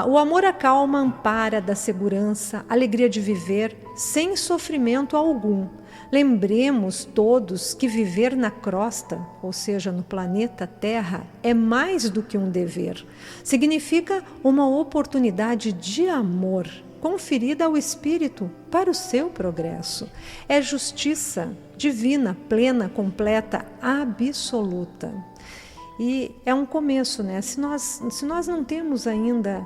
O amor acalma, ampara, dá segurança, alegria de viver, sem sofrimento algum. Lembremos todos que viver na crosta, ou seja, no planeta Terra, é mais do que um dever. Significa uma oportunidade de amor, conferida ao espírito para o seu progresso. É justiça divina, plena, completa, absoluta. E é um começo, né? Se nós não temos ainda,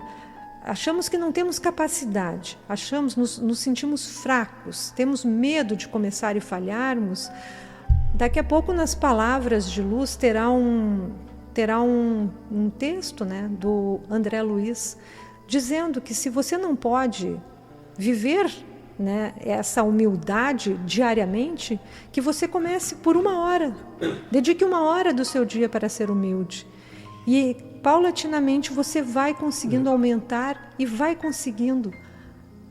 achamos que não temos capacidade, nos sentimos fracos, temos medo de começar e falharmos, daqui a pouco nas palavras de luz terá um texto, né, do André Luiz, dizendo que se você não pode viver, né, essa humildade diariamente, que você comece por 1 hora, dedique 1 hora do seu dia para ser humilde e paulatinamente você vai conseguindo aumentar e vai conseguindo,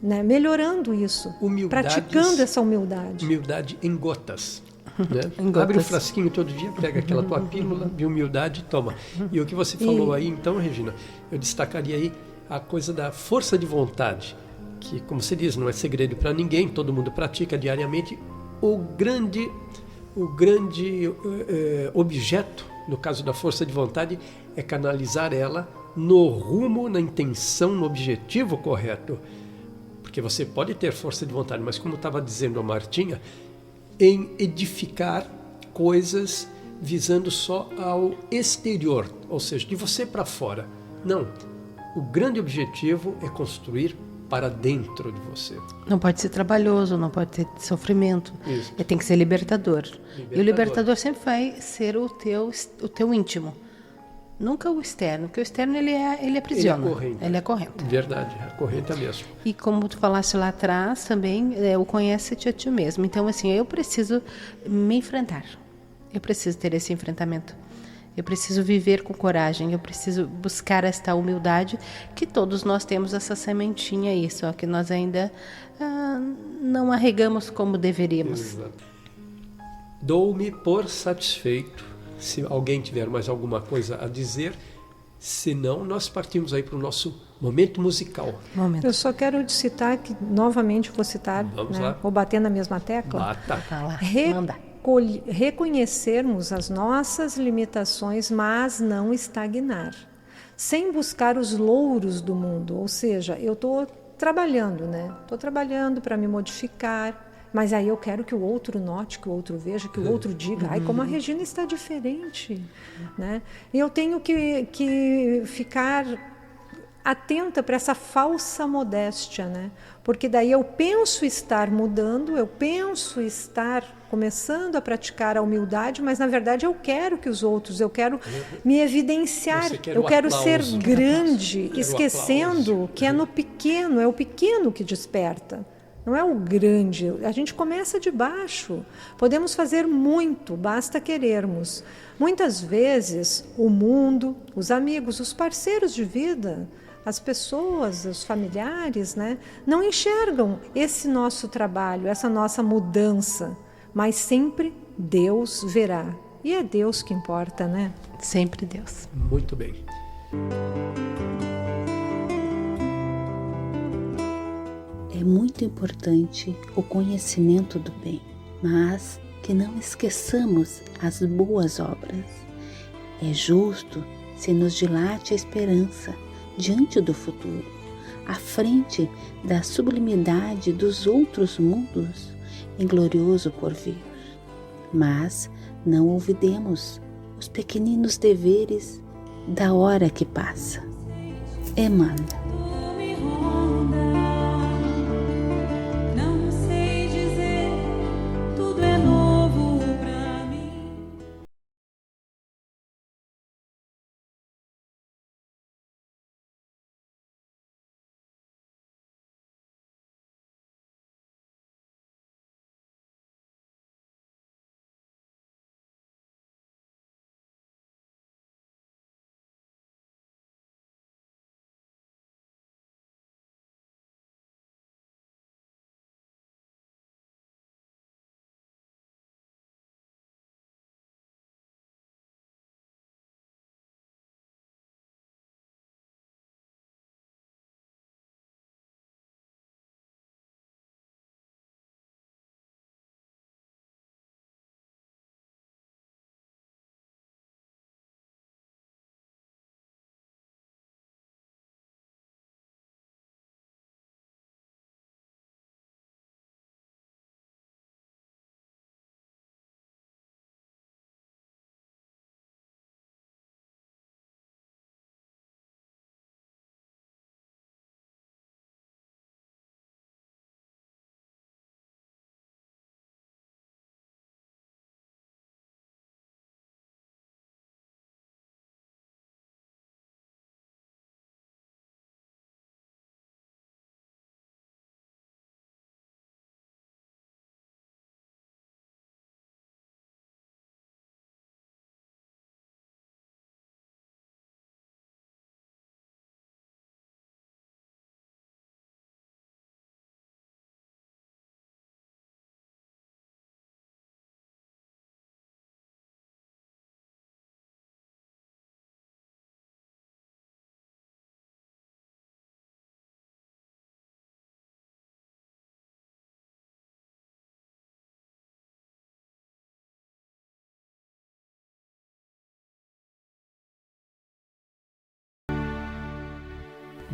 né, melhorando isso, praticando essa humildade. Humildade em gotas. Né? Abre um frasquinho todo dia, pega aquela tua pílula de humildade e toma. E o que você falou aí, então, Regina, eu destacaria aí a coisa da força de vontade, que, como você diz, não é segredo para ninguém, todo mundo pratica diariamente. O grande objeto, no caso da força de vontade, é canalizar ela no rumo, na intenção, no objetivo correto. Porque você pode ter força de vontade, mas como estava dizendo a Martinha, em edificar coisas visando só ao exterior, ou seja, de você para fora. Não. o grande objetivo é construir para dentro de você. Não pode ser trabalhoso, não pode ter sofrimento. Isso. Tem que ser libertador. E o libertador sempre vai ser o teu íntimo. Nunca o externo, porque o externo ele aprisiona. Ele acorrenta. Verdade, acorrenta mesmo. E como tu falaste lá atrás também, o conhece-te a ti mesmo. Então, assim, eu preciso me enfrentar. Eu preciso ter esse enfrentamento. Eu preciso viver com coragem. Eu preciso buscar esta humildade, que todos nós temos essa sementinha aí, só que nós ainda não arregamos como deveríamos. Exato. Dou-me por satisfeito. Se alguém tiver mais alguma coisa a dizer, senão nós partimos aí para o nosso momento musical. Eu só quero citar, que novamente vou citar, Vamos lá. Vou bater na mesma tecla. Bata. Tá lá, manda. Reconhecermos as nossas limitações, mas não estagnar, sem buscar os louros do mundo. Ou seja, eu estou trabalhando, Estou trabalhando para me modificar, mas aí eu quero que o outro note, que o outro veja, que o outro diga, ai, como a Regina está diferente, E eu tenho que ficar atenta para essa falsa modéstia, Porque daí eu penso estar mudando, eu penso estar começando a praticar a humildade, mas na verdade eu quero que os outros, eu quero me evidenciar, eu quero ser grande, esquecendo que é no pequeno, é o pequeno que desperta. Não é o grande, a gente começa de baixo. Podemos fazer muito, basta querermos. Muitas vezes o mundo, os amigos, os parceiros de vida, as pessoas, os familiares, não enxergam esse nosso trabalho, essa nossa mudança, mas sempre Deus verá. E é Deus que importa, Sempre Deus. Muito bem. É muito importante o conhecimento do bem, mas que não esqueçamos as boas obras. É justo se nos dilate a esperança diante do futuro, à frente da sublimidade dos outros mundos em glorioso porvir. Mas não olvidemos os pequeninos deveres da hora que passa. Emmanuel.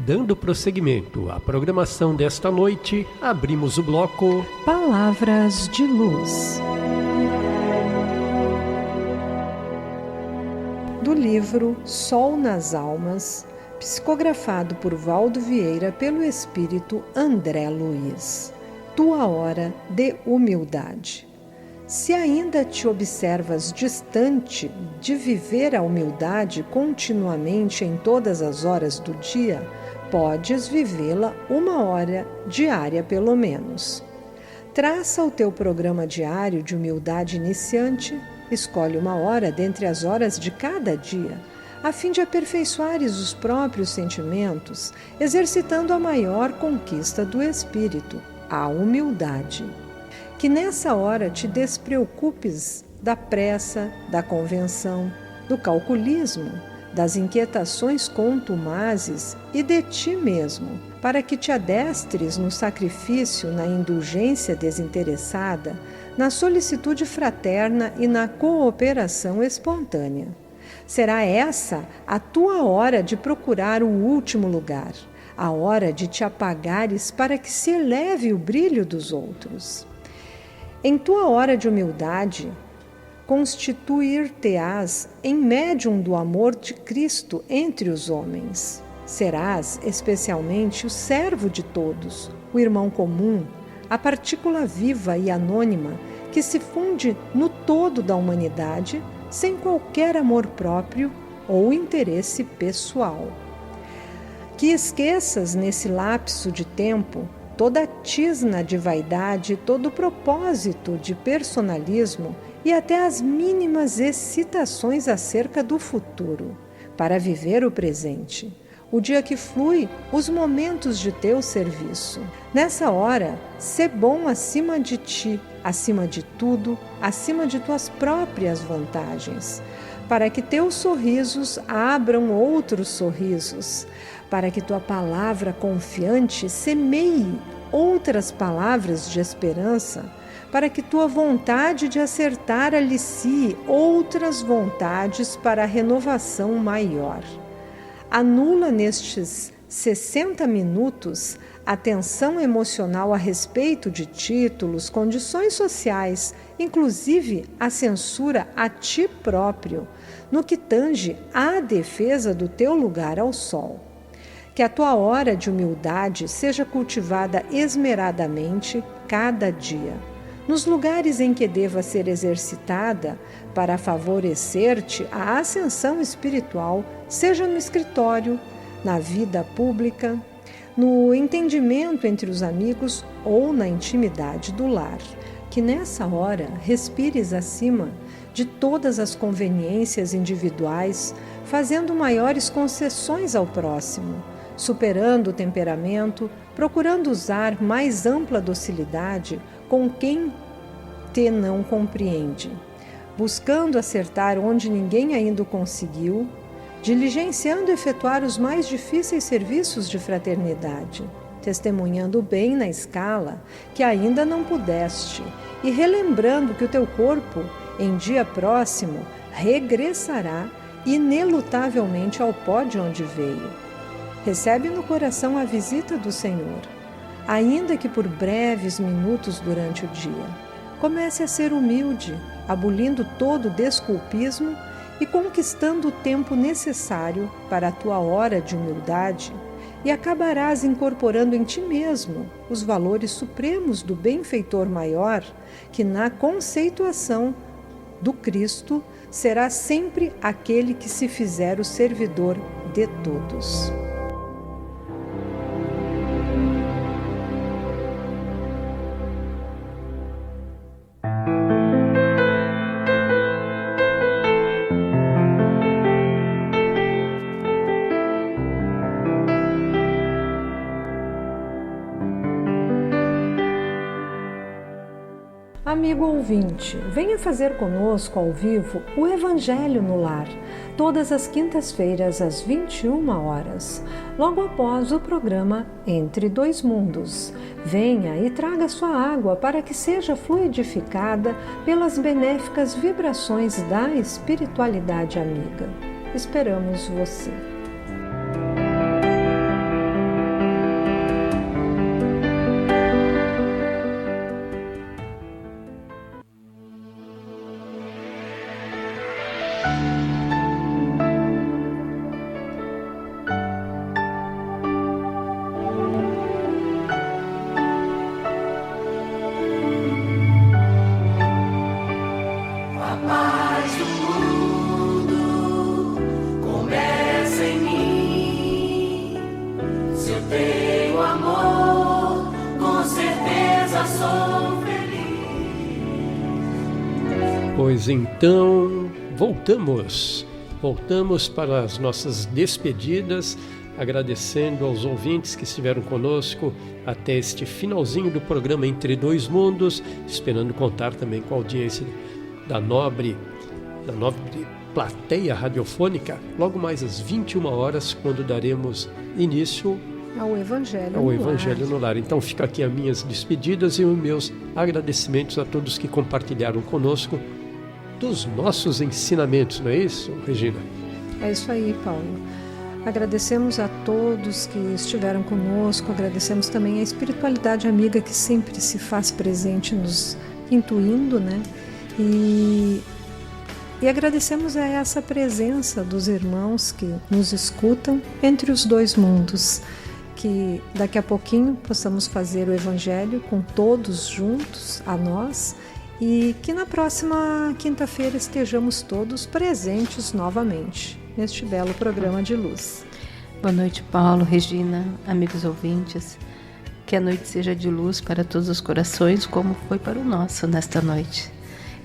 Dando prosseguimento à programação desta noite, abrimos o bloco Palavras de Luz. Do livro Sol nas Almas, psicografado por Valdo Vieira pelo espírito André Luiz. Tua hora de humildade. Se ainda te observas distante de viver a humildade continuamente em todas as horas do dia, podes vivê-la 1 hora diária pelo menos. Traça o teu programa diário de humildade iniciante, escolhe 1 hora dentre as horas de cada dia, a fim de aperfeiçoares os próprios sentimentos, exercitando a maior conquista do espírito, a humildade. Que nessa hora te despreocupes da pressa, da convenção, do calculismo, das inquietações contumazes e de ti mesmo, para que te adestres no sacrifício, na indulgência desinteressada, na solicitude fraterna e na cooperação espontânea. Será essa a tua hora de procurar o último lugar, a hora de te apagares para que se eleve o brilho dos outros. Em tua hora de humildade, constituir-te-ás em médium do amor de Cristo entre os homens. Serás especialmente o servo de todos, o irmão comum, a partícula viva e anônima que se funde no todo da humanidade sem qualquer amor próprio ou interesse pessoal. Que esqueças nesse lapso de tempo toda a tisna de vaidade, todo o propósito de personalismo e até as mínimas excitações acerca do futuro, para viver o presente, o dia que flui, os momentos de teu serviço. Nessa hora, sê bom acima de ti, acima de tudo, acima de tuas próprias vantagens, para que teus sorrisos abram outros sorrisos, para que tua palavra confiante semeie outras palavras de esperança, para que tua vontade de acertar alicie outras vontades para a renovação maior. Anula nestes 60 minutos a tensão emocional a respeito de títulos, condições sociais, inclusive a censura a ti próprio, no que tange à defesa do teu lugar ao sol. Que a tua hora de humildade seja cultivada esmeradamente cada dia, nos lugares em que deva ser exercitada para favorecer-te a ascensão espiritual, seja no escritório, na vida pública, no entendimento entre os amigos ou na intimidade do lar. Que nessa hora respires acima de todas as conveniências individuais, fazendo maiores concessões ao próximo, superando o temperamento, procurando usar mais ampla docilidade com quem te não compreende, buscando acertar onde ninguém ainda o conseguiu, diligenciando efetuar os mais difíceis serviços de fraternidade, testemunhando o bem na escala que ainda não pudeste e relembrando que o teu corpo, em dia próximo, regressará inelutavelmente ao pó de onde veio. Recebe no coração a visita do Senhor, ainda que por breves minutos durante o dia. Comece a ser humilde, abolindo todo o desculpismo e conquistando o tempo necessário para a tua hora de humildade, e acabarás incorporando em ti mesmo os valores supremos do benfeitor maior, que na conceituação do Cristo será sempre aquele que se fizer o servidor de todos. Amigo ouvinte, venha fazer conosco ao vivo o Evangelho no Lar, todas as quintas-feiras às 21 horas, logo após o programa Entre Dois Mundos. Venha e traga sua água para que seja fluidificada pelas benéficas vibrações da espiritualidade amiga. Esperamos você. Pois então, voltamos para as nossas despedidas, agradecendo aos ouvintes que estiveram conosco até este finalzinho do programa Entre Dois Mundos, esperando contar também com a audiência da nobre plateia radiofônica, logo mais às 21 horas, quando daremos início ao Evangelho no Lar. Então fica aqui as minhas despedidas e os meus agradecimentos a todos que compartilharam conosco dos nossos ensinamentos, não é isso, Regina? É isso aí, Paulo. Agradecemos a todos que estiveram conosco, agradecemos também a espiritualidade amiga que sempre se faz presente nos intuindo, né? E agradecemos a essa presença dos irmãos que nos escutam entre os dois mundos, que daqui a pouquinho possamos fazer o Evangelho com todos juntos, a nós, e que na próxima quinta-feira estejamos todos presentes novamente neste belo programa de luz. Boa noite, Paulo, Regina, amigos ouvintes. Que a noite seja de luz para todos os corações, como foi para o nosso nesta noite.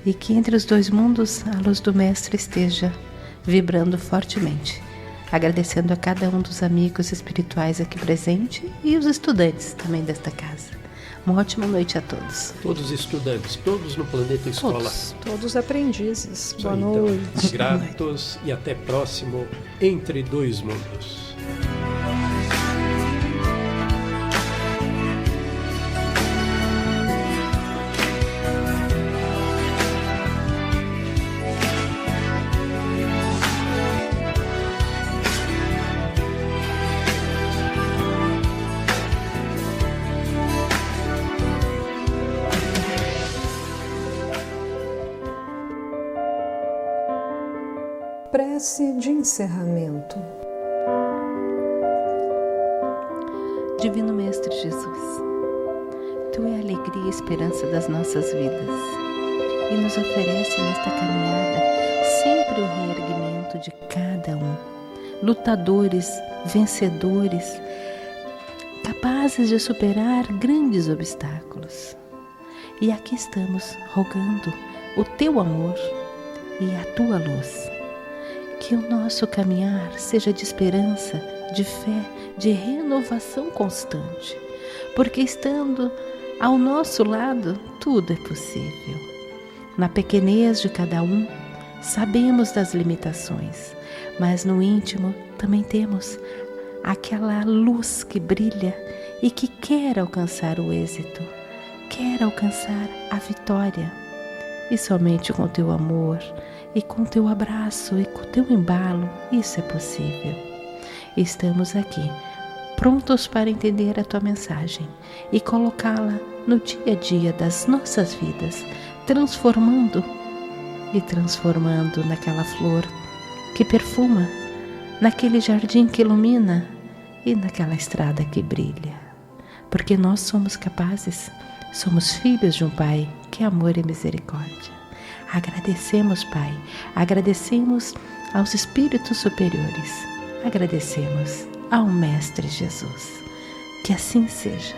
E que entre os dois mundos a luz do Mestre esteja vibrando fortemente. Agradecendo a cada um dos amigos espirituais aqui presente e os estudantes também desta casa. Uma ótima noite a todos. Todos estudantes, todos no Planeta Escola. Todos aprendizes. Boa noite. Então, gratos e até próximo Entre Dois Mundos. Prece de encerramento. Divino Mestre Jesus, Tu é a alegria e esperança das nossas vidas e nos oferece nesta caminhada sempre o reerguimento de cada um, lutadores, vencedores, capazes de superar grandes obstáculos. E aqui estamos rogando o Teu amor e a Tua luz. Que o nosso caminhar seja de esperança, de fé, de renovação constante, porque estando ao nosso lado, tudo é possível. Na pequenez de cada um, sabemos das limitações, mas no íntimo também temos aquela luz que brilha e que quer alcançar o êxito, quer alcançar a vitória. E somente com o Teu amor, e com Teu abraço, e com Teu embalo, isso é possível. Estamos aqui, prontos para entender a Tua mensagem e colocá-la no dia a dia das nossas vidas, transformando naquela flor que perfuma, naquele jardim que ilumina e naquela estrada que brilha. Porque nós somos capazes, somos filhos de um Pai que é amor e misericórdia. Agradecemos, Pai, agradecemos aos espíritos superiores, agradecemos ao Mestre Jesus. Que assim seja.